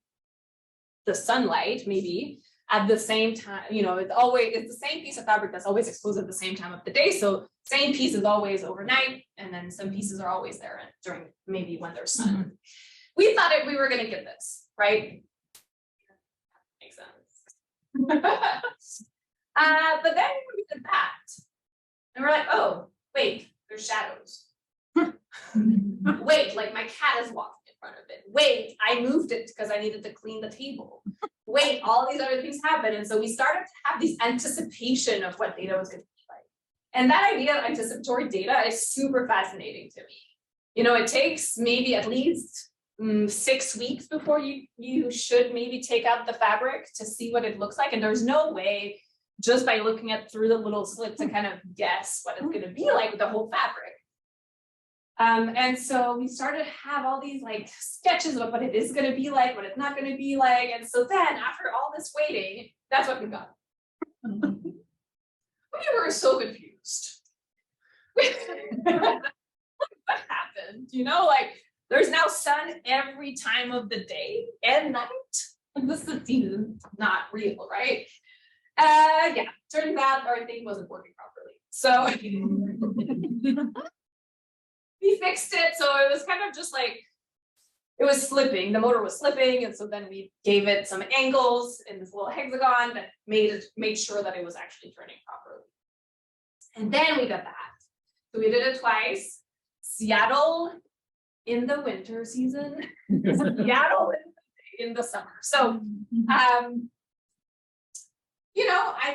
the sunlight, maybe at the same time. It's the same piece of fabric that's always exposed at the same time of the day. So same piece is always overnight, and then some pieces are always there during maybe when there's sun. We thought we were going to get this, right? Makes sense. But then we did that, and we're like, oh, wait, there's shadows. Wait, like my cat is walking in front of it. Wait, I moved it because I needed to clean the table. Wait, all these other things happen. And so we started to have this anticipation of what data was going to be like. And that idea of anticipatory data is super fascinating to me. It takes maybe at least 6 weeks before you should maybe take out the fabric to see what it looks like. And there's no way just by looking at through the little slit to kind of guess what it's going to be like with the whole fabric. And so we started to have all these like sketches of what it is going to be like, what it's not going to be like. And so then after all this waiting, that's what we got. We were so confused. What happened? There's now sun every time of the day and night. This is not real, right? Yeah, turns out our thing wasn't working properly. So we fixed it. So it was kind of just like, it was slipping. The motor was slipping. And so then we gave it some angles in this little hexagon that made sure that it was actually turning properly. And then we got that. So we did it twice. Seattle in the winter season, Seattle in the summer. So, I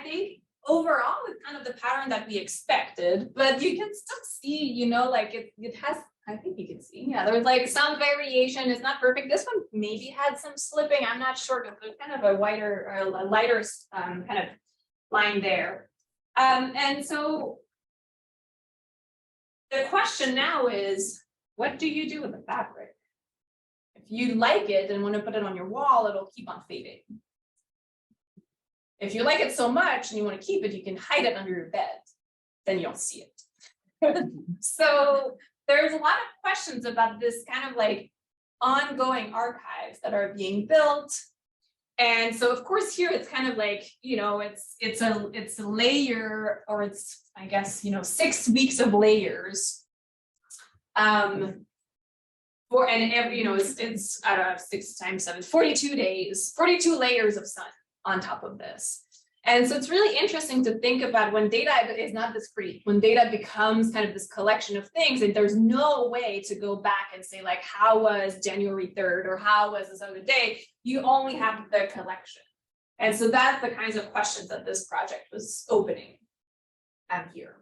think overall it's kind of the pattern that we expected, but you can still see, you know, like it has, I think you can see, yeah, there's like some variation. It's not perfect. This one maybe had some slipping. I'm not sure, but there's kind of a wider or a lighter kind of line there. And so the question now is, what do you do with the fabric? If you like it and want to put it on your wall, it'll keep on fading. If you like it so much and you want to keep it, you can hide it under your bed. Then you'll see it. So there's a lot of questions about this kind of like ongoing archives that are being built. And so of course here it's kind of like, you know, it's a layer, or it's, I guess, you know, 6 weeks of layers. For, and every, you know, it's I don't know, 6 times 7, 42 days, 42 layers of sun on top of this. And so it's really interesting to think about when data is not discrete, when data becomes kind of this collection of things, and there's no way to go back and say like, how was January 3rd or how was this other day? You only have the collection. And so that's the kinds of questions that this project was opening here.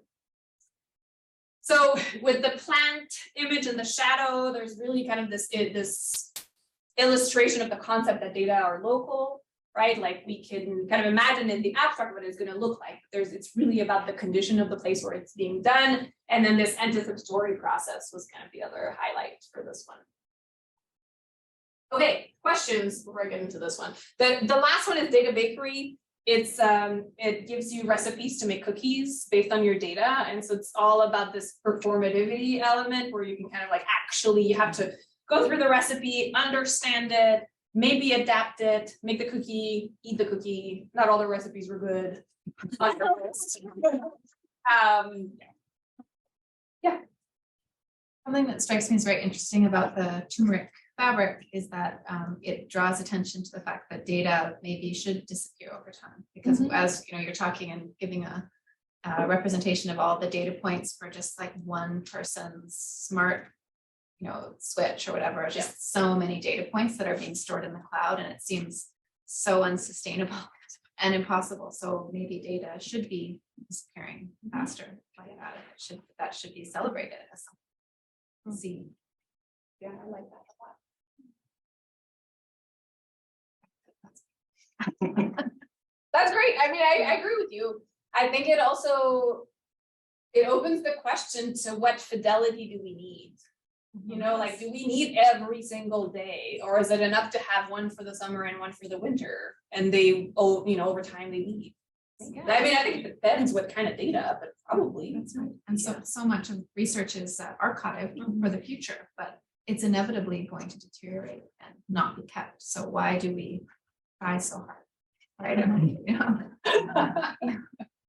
So with the plant image and the shadow, there's really kind of this illustration of the concept that data are local, right? Like we can kind of imagine in the abstract what it's going to look like. It's really about the condition of the place where it's being done. And then this anticipatory process was kind of the other highlight for this one. Okay, questions before I get into this one. The last one is data bakery. It gives you recipes to make cookies based on your data. And so it's all about this performativity element where you can kind of like actually you have to go through the recipe, understand it, maybe adapt it, make the cookie, eat the cookie. Not all the recipes were good. Yeah. Something that strikes me as very interesting about the turmeric fabric is that it draws attention to the fact that data maybe should disappear over time, because as you know, you're talking and giving a representation of all the data points for just like one person's smart, you know, switch or whatever, just so many data points that are being stored in the cloud, and it seems so unsustainable and impossible. So maybe data should be disappearing faster like that. That should be celebrated as something. See. Yeah, I like that a lot. That's great. I mean, I agree with you. I think it also, it opens the question to what fidelity do we need? You know, like, do we need every single day, or is it enough to have one for the summer and one for the winter? And they, oh, you know, over time they leave. Yeah. I mean, I think it depends what kind of data, but probably. That's right. And so much of research is archived for the future, but it's inevitably going to deteriorate and not be kept. So why do we try so hard? Right.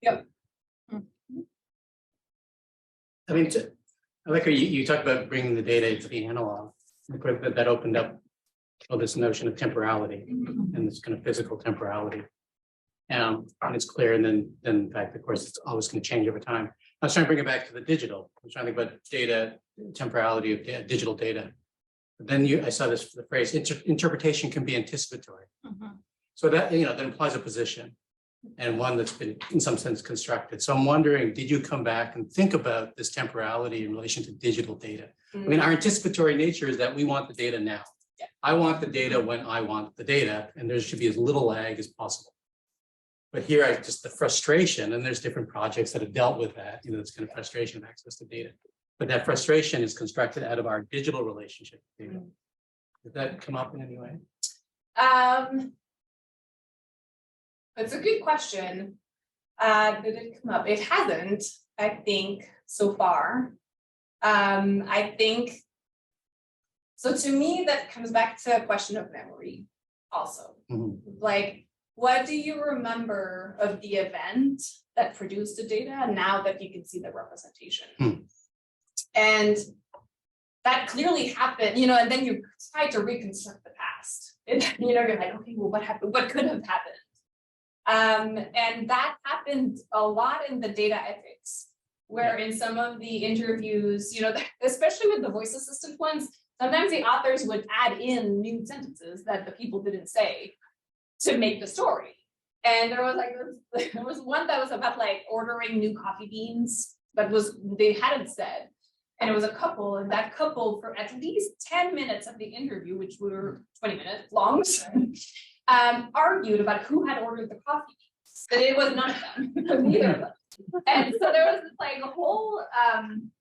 Yep. I mean, I like how you talked about bringing the data to the analog. That opened up this notion of temporality and this kind of physical temporality. And it's clear, and then in fact, of course, it's always going to change over time. I was trying to bring it back to the digital. I was trying to think about data, temporality of digital data. But then I saw the phrase interpretation can be anticipatory. So that, you know, that implies a position and one that's been in some sense constructed. So I'm wondering, did you come back and think about this temporality in relation to digital data? I mean, our anticipatory nature is that we want the data now. Yeah. I want the data when I want the data, and there should be as little lag as possible. But here, just the frustration, and there's different projects that have dealt with that, you know, this kind of frustration of access to data. But that frustration is constructed out of our digital relationship with data. Did that come up in any way? It's a good question. Did it come up? It hasn't, I think, so far. I think, so to me, that comes back to a question of memory also. Like, what do you remember of the event that produced the data now that you can see the representation? And that clearly happened, you know, and then you try to reconstruct the past. And, you know, you're like, okay, well, what happened? What could have happened? And that happened a lot in the data ethics, where in some of the interviews, you know, especially with the voice assistant ones, sometimes the authors would add in new sentences that the people didn't say to make the story. And there was like there was one that was about like ordering new coffee beans, but they hadn't said. And it was a couple, and that couple for at least 10 minutes of the interview, which were 20 minutes long, argued about who had ordered the coffee beans. But it was none of them, neither of them. And so there was this, like a whole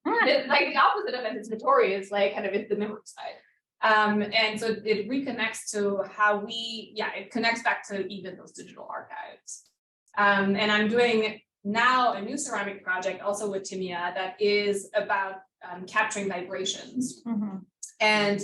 like the opposite of anticipatory is like kind of it's the memory side. And so it reconnects to how it connects back to even those digital archives. And I'm doing now a new ceramic project also with Timia that is about capturing vibrations. And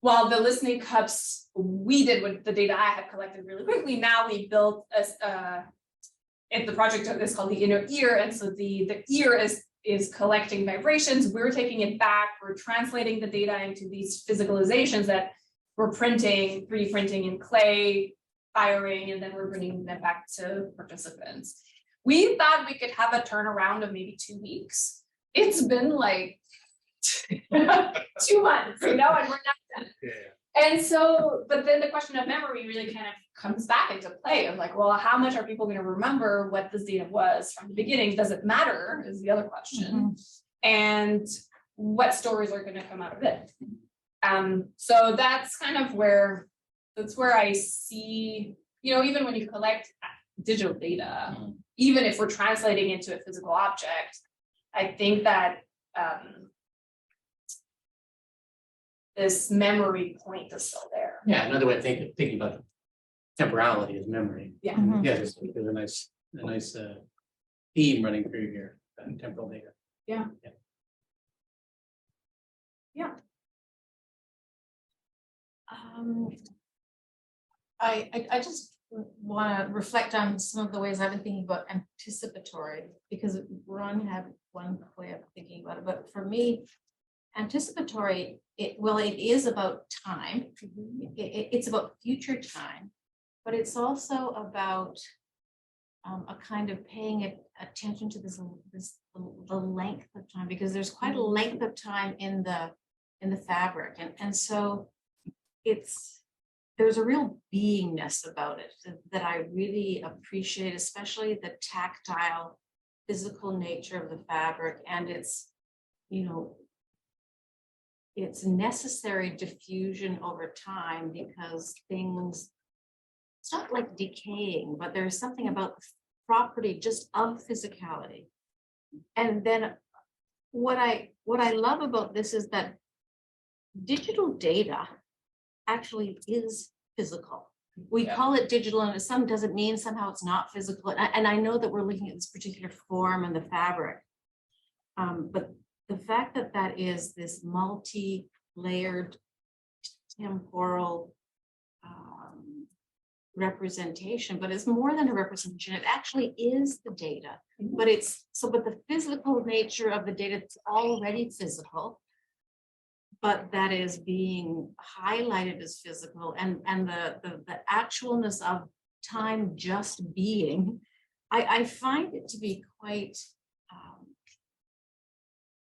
while the listening cups we did with the data I had collected really quickly, now we built the project is called the inner ear. And so the ear is collecting vibrations. We're taking it back. We're translating the data into these physicalizations that we're printing, 3D printing in clay, firing, and then we're bringing them back to participants. We thought we could have a turnaround of maybe 2 weeks. It's been like 2 months, and we're not done. And so, but then the question of memory really kind of comes back into play of like, well, how much are people going to remember what this data was from the beginning? Does it matter is the other question. And what stories are going to come out of it? So that's kind of where I see, even when you collect digital data, even if we're translating into a physical object, I think that this memory point is still there. Yeah, another way of thinking about temporality is memory. Yeah. Yeah, there's a nice theme running through here, temporal data. Yeah. I just want to reflect on some of the ways I've been thinking about anticipatory, because Ron had one way of thinking about it, but for me, anticipatory, it is about time. It's about future time, but it's also about a kind of paying attention to the length of time, because there's quite a length of time in the fabric, and so there's a real beingness about it that I really appreciate, especially the tactile, physical nature of the fabric, and it's necessary diffusion over time, because it's not like decaying, but there's something about the property just of physicality. And then what I love about this is that digital data actually is physical. We call it digital, and some doesn't mean somehow it's not physical. And I know that we're looking at this particular form and the fabric, but the fact that that is this multi-layered temporal representation, but it's more than a representation. It actually is the data, but the physical nature of the data is already physical, but that is being highlighted as physical, and the actualness of time just being, I find it to be quite,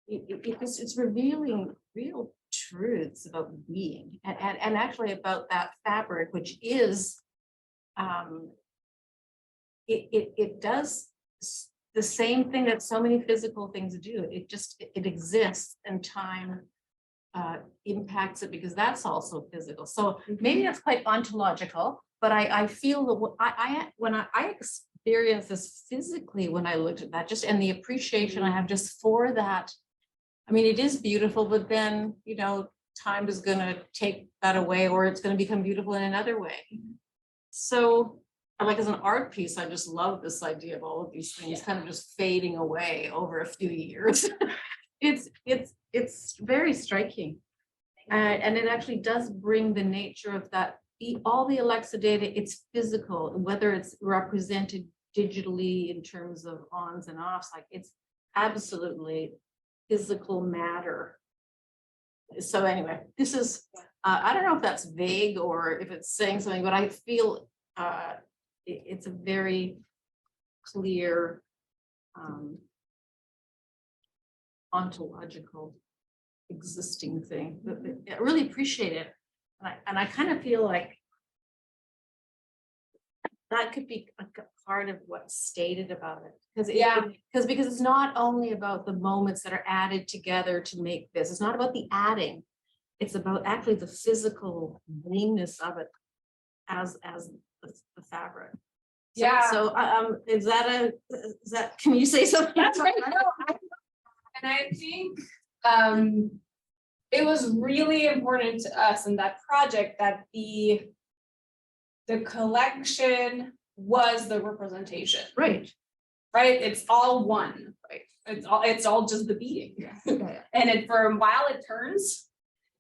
it's revealing real truths about being, and actually about that fabric, which is, it does the same thing that so many physical things do. It exists, and time impacts it, because that's also physical. So maybe that's quite ontological, but I feel that when I experience this physically, when I looked at that, just and the appreciation I have just for that. I mean, it is beautiful, but then time is going to take that away, or it's going to become beautiful in another way. So, like as an art piece, I just love this idea of all of these things kind of just fading away over a few years. It's very striking, and it actually does bring the nature of that. All the Alexa data, it's physical, whether it's represented digitally in terms of ons and offs, like it's absolutely physical matter. So anyway, this is I don't know if that's vague or if it's saying something, but I feel it's a very clear ontological existing thing. I really appreciate it, and I kind of feel like that could be a part of what's stated about it. Because Yeah. because it's not only about the moments that are added together to make this. It's not about the adding. It's about actually the physical sameness of it as the fabric. So- Yeah. So is that can you say something? That's right. No, and I think it was really important to us in that project that the collection was the representation. Right. Right? It's all one. Right. It's all just the being. And it for a while it turns,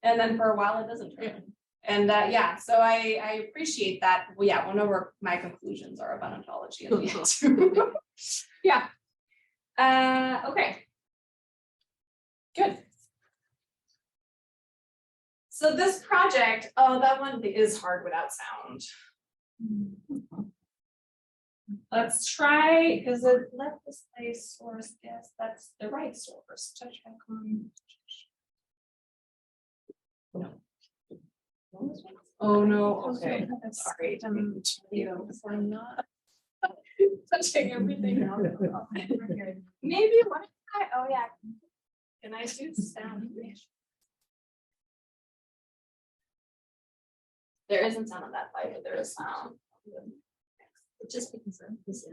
and then for a while it doesn't turn. And yeah, so I appreciate that. Well, yeah, one of my conclusions are about ontology in the end. Yeah. Okay. Good. So this project, oh, that one is hard without sound. Let's try, is it let display source? Yes, that's the right source. Touch icon. No. Oh no, okay. Sorry. I'm not touching everything else. Maybe what oh yeah. Can I do sound? There isn't sound on that side, but there is sound. Just because of this.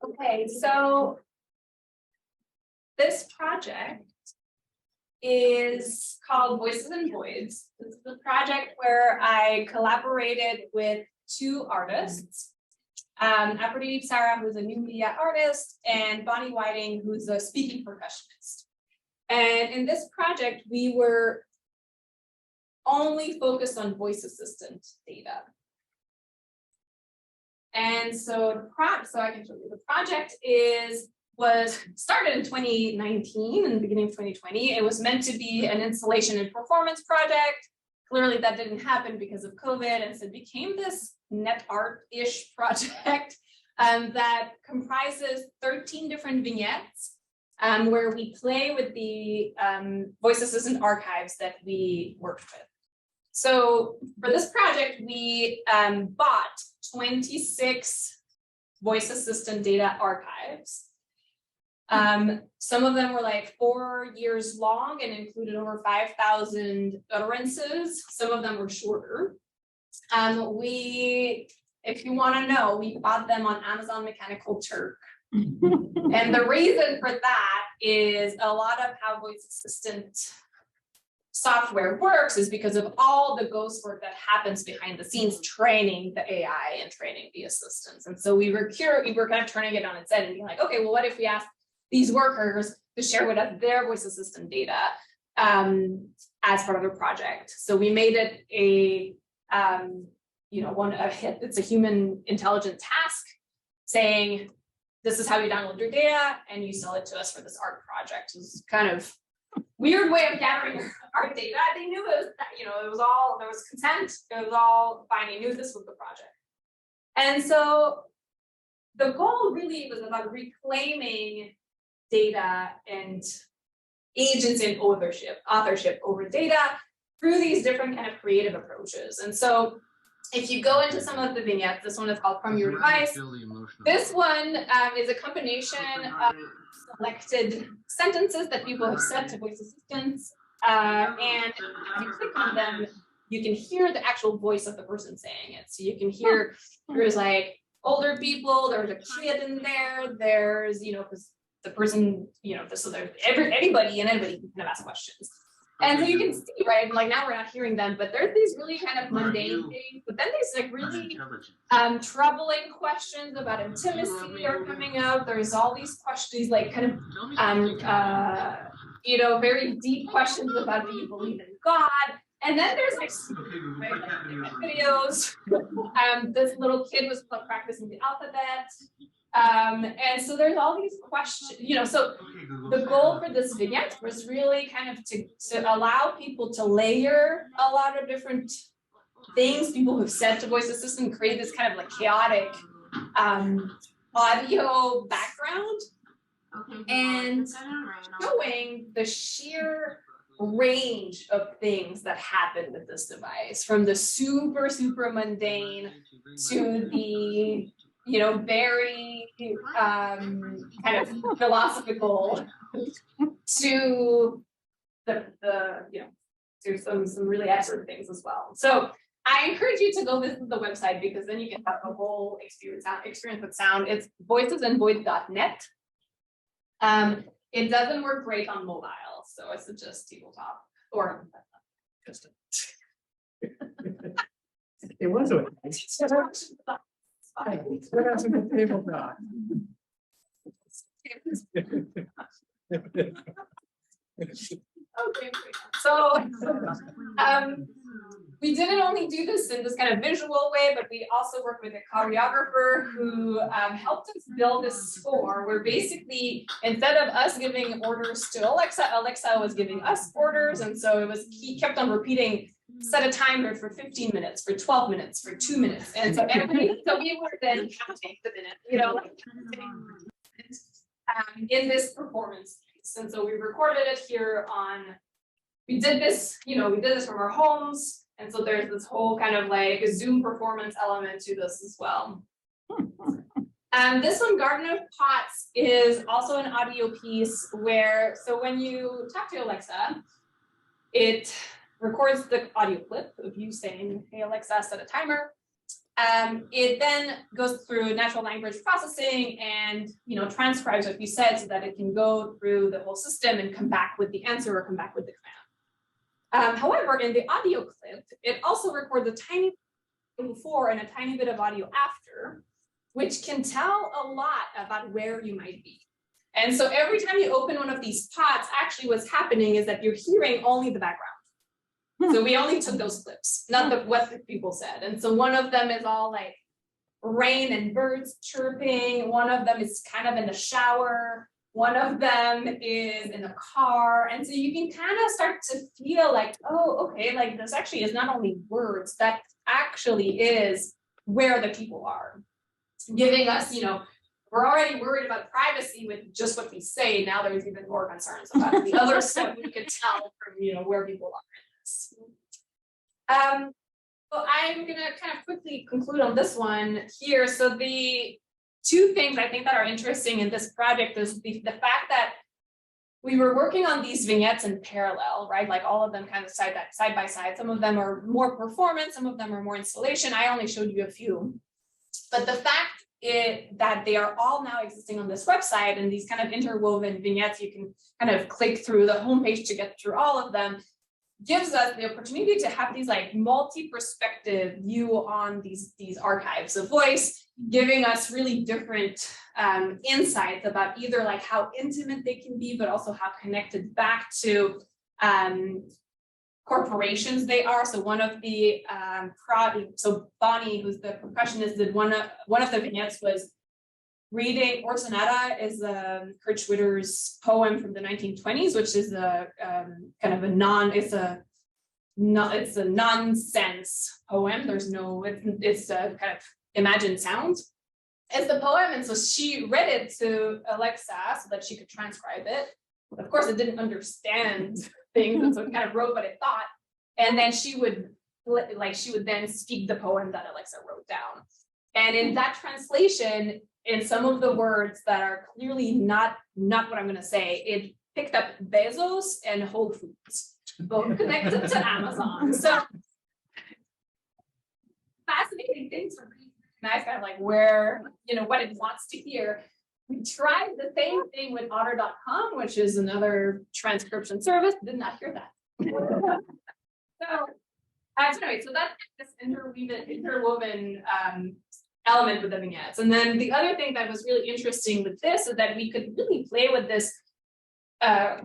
Okay, so this project is called Voices and Voids. This is a project where I collaborated with two artists, Audrey, who's a new media artist, and Bonnie Whiting, who's a speaking percussionist. And in this project, we were only focused on voice assistant data. And so so I can show you the project was started in 2019, in the beginning of 2020. It was meant to be an installation and performance project. Clearly that didn't happen because of COVID, and so it became this net art-ish project that comprises 13 different vignettes where we play with the voice assistant archives that we worked with. So for this project, we bought 26 voice assistant data archives. Some of them were like 4 years long and included over 5,000 utterances. Some of them were shorter. If you want to know, we bought them on Amazon Mechanical Turk. And the reason for that is a lot of how voice assistant software works is because of all the ghost work that happens behind the scenes, training the AI and training the assistants. And so we were kind of turning it on its head and being like, okay, well, what if we ask these workers to share with us their voice assistant data as part of their project? So we made it it's a human intelligent task saying, this is how you download your data and you sell it to us for this art project. It's kind of weird way of gathering art data. They knew it was, it was all, there was consent, it was all fine. They knew this was the project. And so the goal really was about reclaiming data and agents and authorship over data through these different kind of creative approaches. And so if you go into some of the vignettes, this one is called From Your Device. This one is a combination of selected sentences that people have said to voice assistants. And if you click on them, you can hear the actual voice of the person saying it. So you can hear there's like older people, there's a kid in there, there's, because the person, so there's anybody can kind of ask questions. And so you can see, right, like now we're not hearing them, but there's these really kind of mundane things, but then there's like really troubling questions about intimacy are coming up. There's all these questions, like kind of, very deep questions about do you believe in God? And then there's like videos. This little kid was practicing the alphabet. And so there's all these questions, so the goal for this vignette was really kind of to allow people to layer a lot of different things, people who've said to voice assistant, create this kind of like chaotic audio background and showing the sheer range of things that happen with this device, from the super, super mundane to the, very kind of philosophical to to some really excellent things as well. So I encourage you to go visit the website because then you can have a whole experience with sound. It's voicesandvoice.net. It doesn't work great on mobile, so I suggest tabletop or Just it was a. Okay, so we didn't only do this in this kind of visual way, but we also worked with a choreographer who helped us build a score where basically instead of us giving orders to Alexa, Alexa was giving us orders, and so he kept on repeating, set a timer for 15 minutes, for 12 minutes, for 2 minutes, and so we were then counting the minute, in this performance. And so we recorded it here we did this from our homes. And so there's this whole kind of like a Zoom performance element to this as well. And this one, Garden of Pots, is also an audio piece so when you talk to Alexa, it records the audio clip of you saying, hey, Alexa, set a timer. It then goes through natural language processing and transcribes what you said so that it can go through the whole system and come back with the answer or come back with the command. However, in the audio clip, it also records a tiny bit before and a tiny bit of audio after, which can tell a lot about where you might be. And so every time you open one of these pots, actually what's happening is that you're hearing only the background. So we only took those clips, not what the people said. And so one of them is all like rain and birds chirping. One of them is kind of in the shower. One of them is in a car. And so you can kind of start to feel like, oh, okay, like this actually is not only words, that actually is where the people are. Giving us, we're already worried about privacy with just what we say. Now there's even more concerns about the other stuff we could tell from, where people are. So I'm gonna kind of quickly conclude on this one here. So the two things I think that are interesting in this project is the fact that we were working on these vignettes in parallel, right? Like all of them kind of side by side. Some of them are more performance, some of them are more installation. I only showed you a few, but the fact that they are all now existing on this website and these kind of interwoven vignettes, you can kind of click through the homepage to get through all of them, gives us the opportunity to have these like multi-perspective view on these archives of voice, giving us really different insights about either like how intimate they can be, but also how connected back to corporations they are. So one of the so Bonnie, who's the percussionist, did one of the vignettes was reading Orsonata is Kurt Schwitter's poem from the 1920s, which is a kind of it's a nonsense poem. There's no, it's a kind of imagined sound. It's the poem, and so she read it to Alexa so that she could transcribe it. Of course, it didn't understand things, and so it kind of wrote what it thought. And then she would then speak the poem that Alexa wrote down. And in that translation, in some of the words that are clearly not what I'm going to say, it picked up Bezos and Whole Foods, both connected to Amazon. So fascinating things for me. Nice, kind of like where, what it wants to hear. We tried the same thing with otter.com, which is another transcription service. Did not hear that. So anyway, so that's this interwoven element with the vignettes. And then the other thing that was really interesting with this is that we could really play with this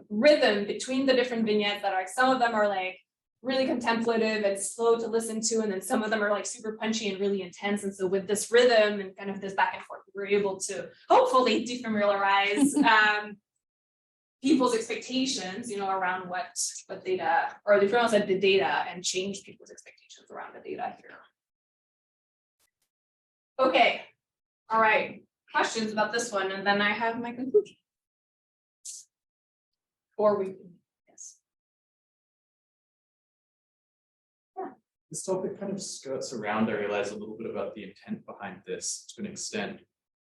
rhythm between the different vignettes that are, some of them are like really contemplative and slow to listen to, and then some of them are like super punchy and really intense. And so with this rhythm and kind of this back and forth, we're able to hopefully defamiliarize people's expectations, you know, around what data, or the journal said the data, and change people's expectations around the data here. Okay, all right, questions about this one, and then I have my conclusion. Or we, yes. This topic kind of skirts around, I realize, a little bit about the intent behind this to an extent,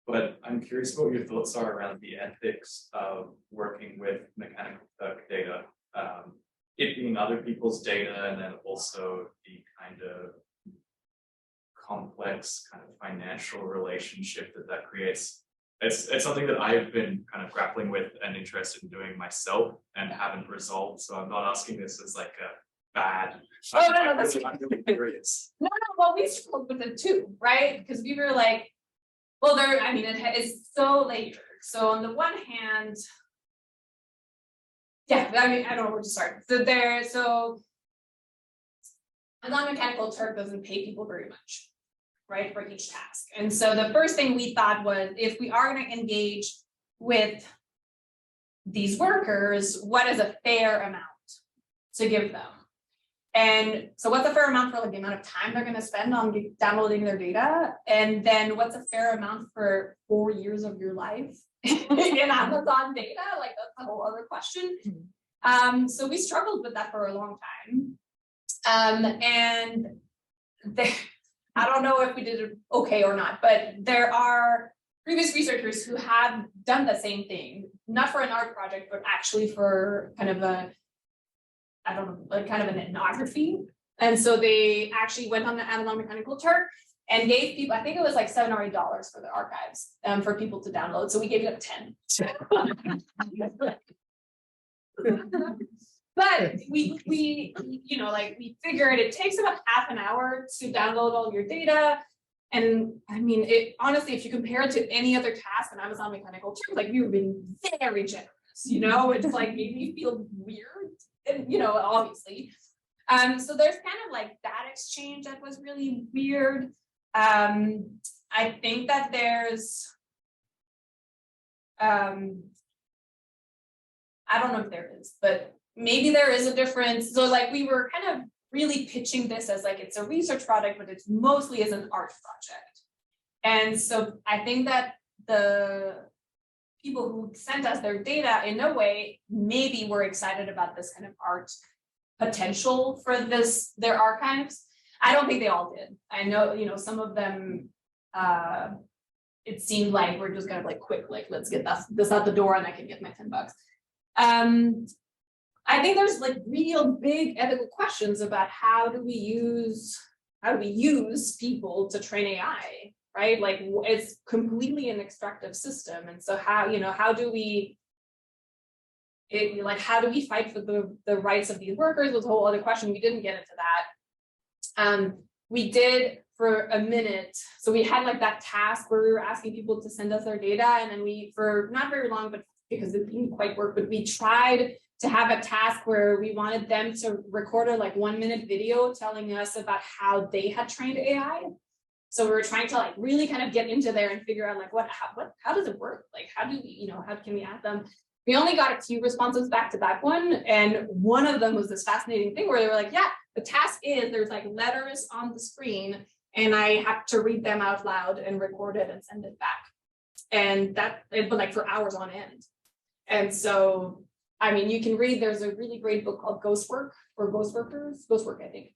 but I'm curious what your thoughts are around the ethics of working with mechanical Turk data, it being other people's data, and then also the kind of complex kind of financial relationship that creates. It's something that I've been kind of grappling with and interested in doing myself and haven't resolved. So I'm not asking this as like a bad. Oh, no, that's I'm really curious. No, well, we struggled with it too, right? Because we were like, well, there, I mean, it is so layered. So on the one hand, yeah, I mean, I don't know where to start. So a non-mechanical Turk doesn't pay people very much, right, for each task. And so the first thing we thought was, if we are going to engage with these workers, what is a fair amount to give them? And so what's a fair amount for like the amount of time they're going to spend on downloading their data? And then what's a fair amount for 4 years of your life in Amazon data? Like, that's a whole other question. So we struggled with that for a long time. And I don't know if we did it okay or not, but there are previous researchers who have done the same thing, not for an art project, but actually for kind of a, I don't know, like kind of an ethnography. And so they actually went on the Amazon Mechanical Turk and gave people, I think it was like $7 or $8 for the archives for people to download. So we gave it 10. But we, you know, like we figured it takes about half an hour to download all your data. And I mean, it honestly, if you compare it to any other task on Amazon Mechanical Turk, like we were being very generous, you know, it's like made me feel weird. And, you know, obviously. So there's kind of like that exchange that was really weird. I think that there's, I don't know if there is, but maybe there is a difference. So like we were kind of really pitching this as like, it's a research project, but it's mostly as an art project. And so I think that the people who sent us their data in a way, maybe were excited about this kind of art potential for this, their archives. I don't think they all did. I know, you know, some of them, it seemed like we're just kind of like quick, like, let's get this out the door and I can get my $10. I think there's like real big ethical questions about how do we use people to train AI, right? Like it's completely an extractive system. And so how, you know, how do we fight for the rights of these workers was a whole other question. We didn't get into that. We did for a minute. So we had like that task where we were asking people to send us their data. And then we, for not very long, but because it didn't quite work, but we tried to have a task where we wanted them to record a like 1 minute video telling us about how they had trained AI. So we were trying to like really kind of get into there and figure out like how does it work? Like how do we, you know, how can we add them? We only got a few responses back to that one. And one of them was this fascinating thing where they were like, yeah, the task is there's like letters on the screen and I have to read them out loud and record it and send it back. And that, but like for hours on end. And so, I mean, you can read, there's a really great book called Ghost Work or Ghost Workers, Ghost Work, I think,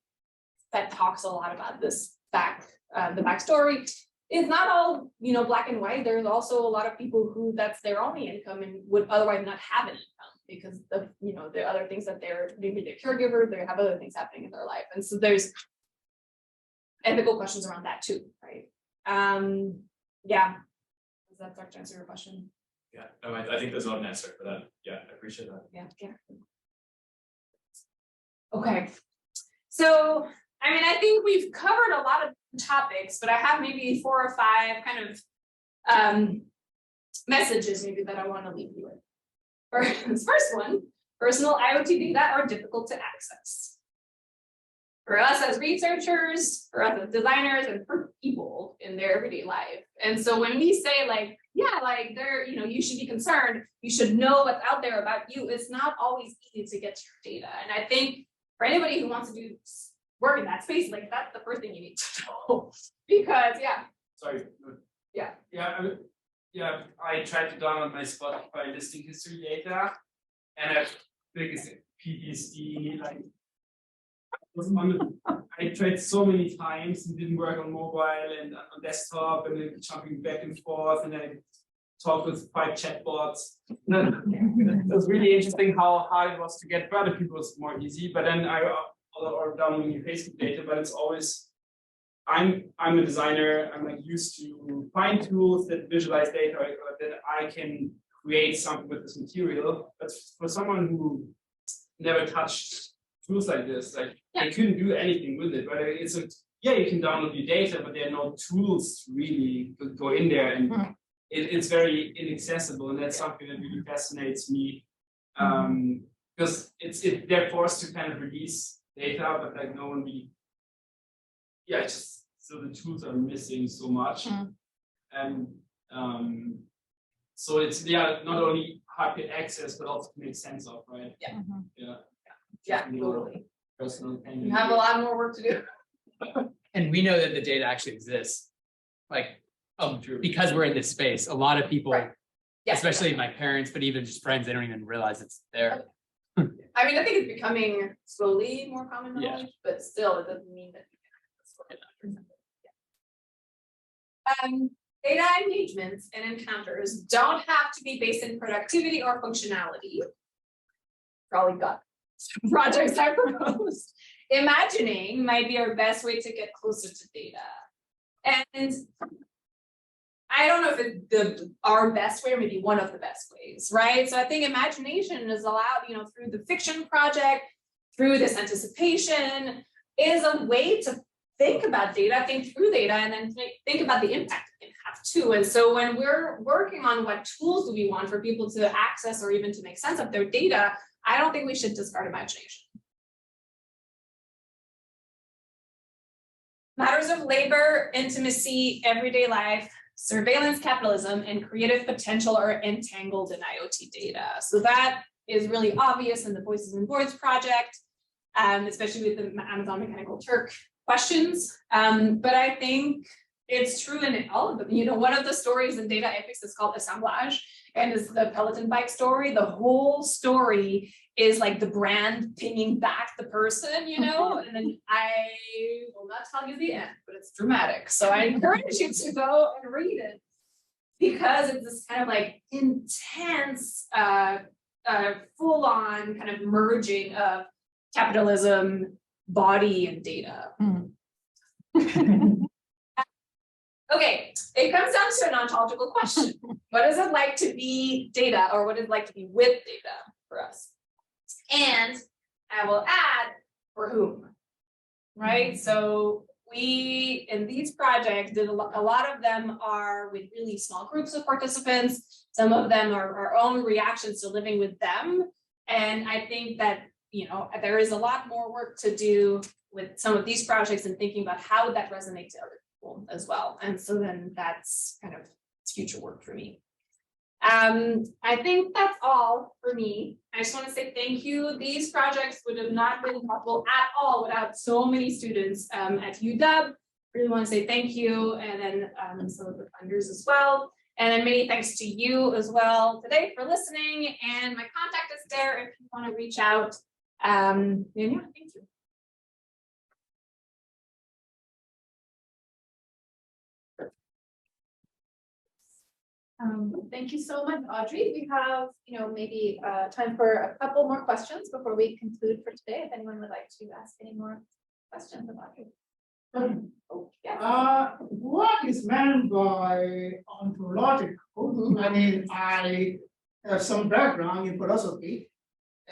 that talks a lot about this the backstory. It's not all, you know, black and white. There's also a lot of people who that's their only income and would otherwise not have an income because of, you know, the other things that maybe they're caregivers, they have other things happening in their life. And so there's ethical questions around that too, right? Yeah. Does that start to answer your question? Yeah, no, I think there's not an answer for that. Yeah, I appreciate that. Yeah. Okay. So, I mean, I think we've covered a lot of topics, but I have maybe 4 or 5 kind of messages maybe that I want to leave you with. First one, personal IoT data are difficult to access. for us as researchers, for us as designers, and for people in their everyday life. And so when we say like, yeah, like there, you know, you should be concerned, you should know what's out there about you, it's not always easy to get to your data. And I think for anybody who wants to do work in that space, like that's the first thing you need to know. Because Sorry. Yeah. I tried to download my Spotify listing history data, and I think it's PTSD. Like, I tried so many times and didn't work on mobile and on desktop, and then jumping back and forth, and I talked with 5 chatbots. It was really interesting how hard it was to get. For other people, it was more easy. But then or downloading your Facebook data, but it's always. I'm a designer. I'm like used to find tools that visualize data or that I can create something with this material. But for someone who never touched tools like this, like I couldn't do anything with it. But it's a, you can download your data, but there are no tools to really go in there, and it's very inaccessible, and that's something that really fascinates me because they're forced to kind of release data, but like no one really. It's just so the tools are missing so much, and so it's not only hard to access but also to make sense of, right? Totally. Personal opinion. You have a lot more work to do. And we know that the data actually exists, like because we're in this space. A lot of people, especially my parents, but even just friends, they don't even realize it's there. I mean, I think it's becoming slowly more common knowledge, but still, it doesn't mean that. Data engagements and encounters don't have to be based in productivity or functionality. Probably got some projects I proposed. Imagining might be our best way to get closer to data. And I don't know if it's our best way or maybe one of the best ways, right? So I think imagination is allowed, through the fiction project, through this anticipation, is a way to think about data, think through data, and then think about the impact it can have too. And so when we're working on what tools do we want for people to access or even to make sense of their data, I don't think we should discard imagination. Matters of labor, intimacy, everyday life, surveillance capitalism, and creative potential are entangled in IoT data. So that is really obvious in the Voices and Boards project, especially with the Amazon Mechanical Turk questions. But I think it's true in all of them. One of the stories in data ethics is called assemblage, and is the Peloton bike story. The whole story is like the brand pinging back the person, and then I will not tell you the end, but it's dramatic. So I encourage you to go and read it, because it's this kind of like intense, full-on kind of merging of capitalism, body, and data. Okay, it comes down to an ontological question. What is it like to be data, or what is it like to be with data for us? And I will add, for whom, right? So we, in these projects, a lot of them are with really small groups of participants. Some of them are our own reactions to living with them. And I think that, there is a lot more work to do with some of these projects and thinking about how would that resonate to other people as well. And so then that's kind of future work for me. I think that's all for me. I just want to say thank you. These projects would have not been possible at all without so many students at UW. Really want to say thank you, and then some of the funders as well. And then many thanks to you as well today for listening. And my contact is there if you want to reach out. And yeah, thank you. Thank you so much, Audrey. We have, maybe time for a couple more questions before we conclude for today. If anyone would like to ask any more questions of Audrey. What is meant by ontological? I mean, I have some background in philosophy,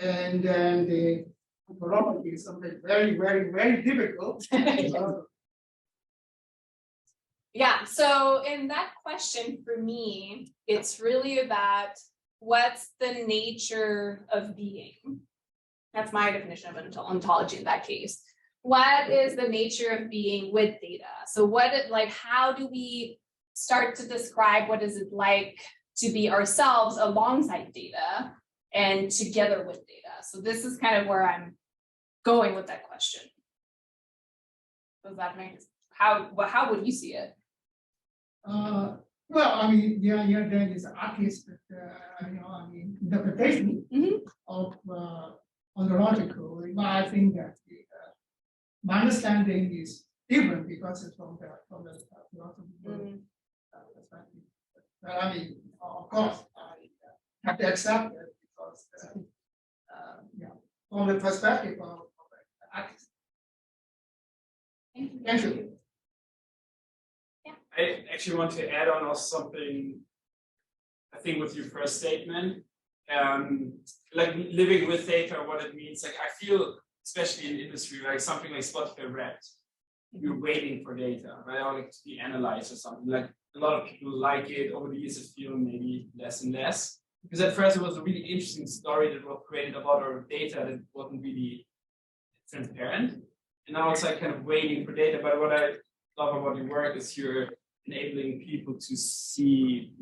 and then the ontology is something very, very, very difficult. Yeah, so in that question for me, it's really about what's the nature of being. That's my definition of ontology in that case. what is the nature of being with data? So how do we start to describe what is it like to be ourselves alongside data and together with data? So this is kind of where I'm going with that question. Does that make sense? How would you see it? Well, I mean, yeah, there is artist, interpretation of ontological, but I think that my understanding is different because it's from the philosophy perspective. But I mean, of course, I have to accept it because, from the perspective of the artist. Thank you. I actually want to add on also something, I think with your first statement, like living with data, what it means. Like I feel, especially in industry, like something like Spotify Wrapped, you're waiting for data, right? Or like to be analyzed or something. Like a lot of people like it. Over the years, I feel maybe less and less. Because at first it was a really interesting story that was created about our data that wasn't really transparent. And now it's like kind of waiting for data. But what I love about your work is you're enabling people to see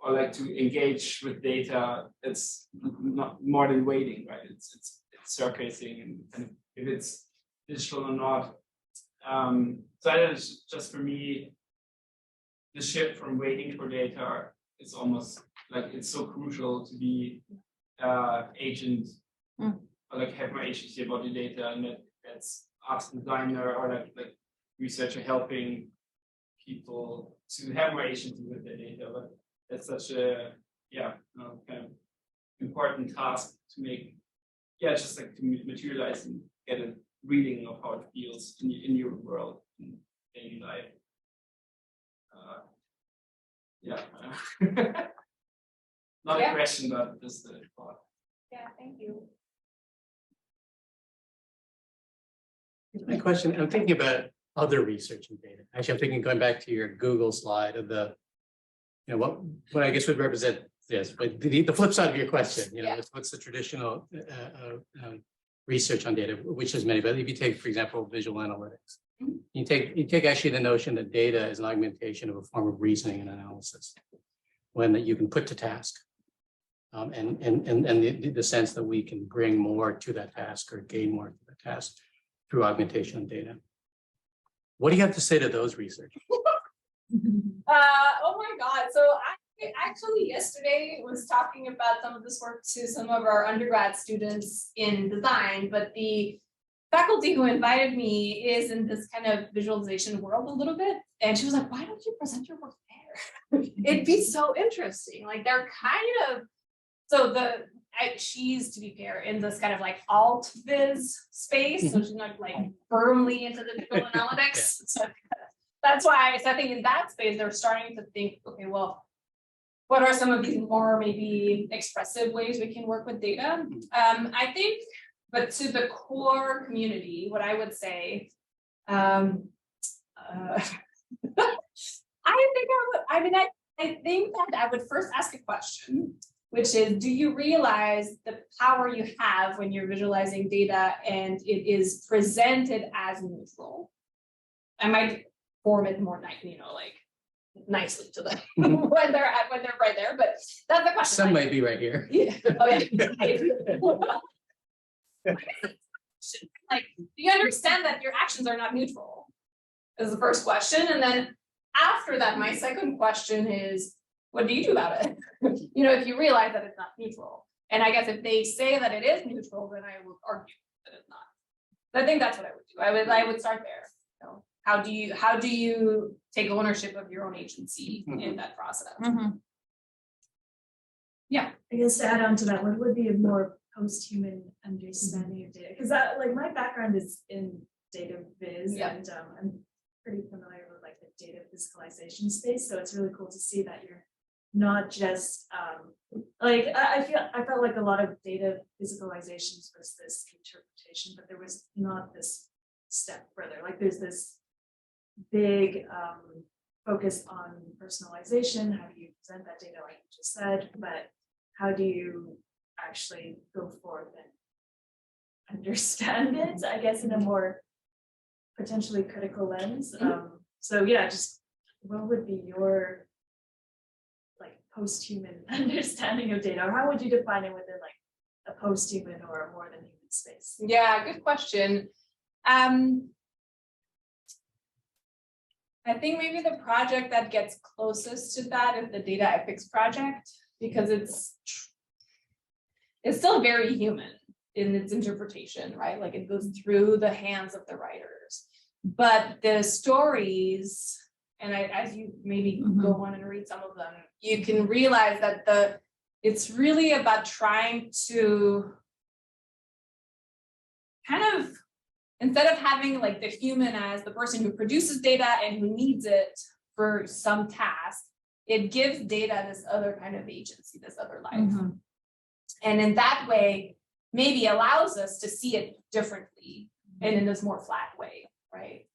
or like to engage with data that's not more than waiting, right? It's surfacing and kind of if it's digital or not. So I know just for me, the shift from waiting for data is almost like it's so crucial to be agent or like have my agency about the data, and that's arts designer or like researcher helping people to have more agency with their data. But that's such a kind of important task to make, just like to materialize and get a reading of how it feels in your world, in daily life. Not a question, but just a thought. Yeah, thank you. My question, I'm thinking about other research and data. Actually, I'm thinking going back to your Google slide of the, what I guess would represent this, but the flip side of your question, what's the traditional research on data, which is many, but if you take, for example, visual analytics, you take actually the notion that data is an augmentation of a form of reasoning and analysis, when that you can put to task. And the sense that we can bring more to that task or gain more to that task through augmentation of data. What do you have to say to those researchers? Oh my God. So I actually yesterday was talking about some of this work to some of our undergrad students in design, but the faculty who invited me is in this kind of visualization world a little bit. And she was like, why don't you present your work there? It'd be so interesting. Like they're kind of, so she's, to be fair, in this kind of like alt viz space. So she's not like firmly into the visual analytics. So that's why I think in that space, they're starting to think, okay, well, what are some of these more maybe expressive ways we can work with data? I think, but to the core community, what I would say, I think that I would first ask a question, which is, do you realize the power you have when you're visualizing data and it is presented as neutral? I might form it more nicely to them when they're right there, but that's the question. Some might be right here. Yeah. Oh, yeah. Like, do you understand that your actions are not neutral? Is the first question. And then after that, my second question is, what do you do about it? If you realize that it's not neutral. And I guess if they say that it is neutral, then I would argue that it's not. So I think that's what I would do. I would start there. How do you take ownership of your own agency in that process? Yeah. I guess to add on to that, what would be a more post-human understanding of data? Because my background is in data viz, and I'm pretty familiar with like the data physicalization space. So it's really cool to see that you're not just I felt like a lot of data physicalizations was this interpretation, but there was not this step further. Like there's this big focus on personalization. How do you present that data, like you just said, but how do you actually go forth and understand it, I guess, in a more potentially critical lens. So yeah, just what would be your like post-human understanding of data, or how would you define it within like a post-human or a more than human space? Yeah, good question. I think maybe the project that gets closest to that is the data ethics project, because it's still very human in its interpretation, right? Like it goes through the hands of the writers, but the stories, and as you maybe go on and read some of them, you can realize that it's really about trying to kind of, instead of having like the human as the person who produces data and who needs it for some task, it gives data this other kind of agency, this other life. And in that way, maybe allows us to see it differently and in this more flat way, right?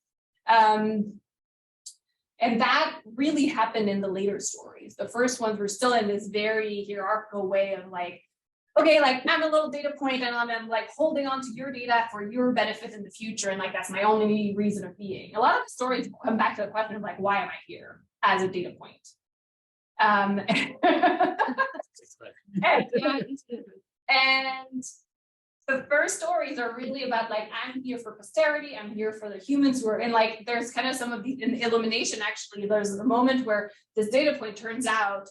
And that really happened in the later stories. The first ones were still in this very hierarchical way of like, okay, like I'm a little data point and I'm like holding on to your data for your benefit in the future. And like, that's my only reason of being. A lot of the stories come back to the question of like, why am I here as a data point? And the first stories are really about like, I'm here for posterity, I'm here for the humans who are in, like, there's kind of some of these in Illumination, actually, there's a moment where this data point turns out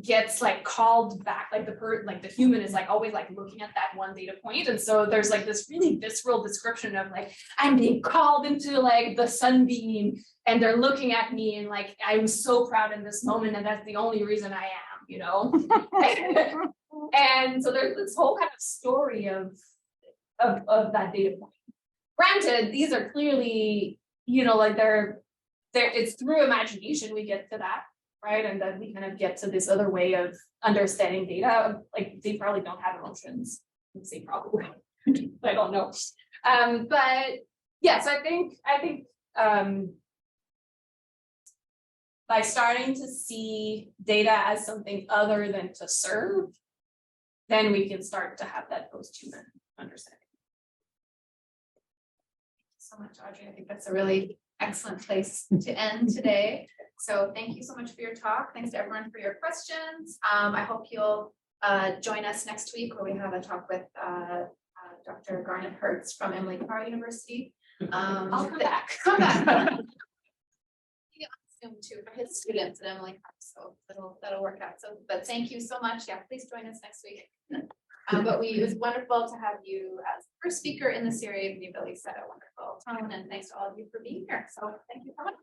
gets like called back, like the human is like always like looking at that one data point. And so there's like this really visceral description of like, I'm being called into like the sunbeam and they're looking at me and like, I'm so proud in this moment and that's the only reason I am, you know? And so there's this whole kind of story of that data point. Granted, these are clearly, you know, like it's through imagination we get to that, right? And then we kind of get to this other way of understanding data. Like they probably don't have emotions. I would say probably. I don't know. But yes, I think by starting to see data as something other than to serve, then we can start to have that post-human understanding. So much, Audrey. I think that's a really excellent place to end today. So thank you so much for your talk. Thanks to everyone for your questions. I hope you'll join us next week where we have a talk with Dr. Garnet Hertz from Emily Carr University. I'll come back. Come back. Zoom too for his students at Emily Carr, so that'll work out. So, but thank you so much. Yeah, please join us next week. But it was wonderful to have you as first speaker in the series. You really set a wonderful tone, and thanks to all of you for being here. So thank you so much.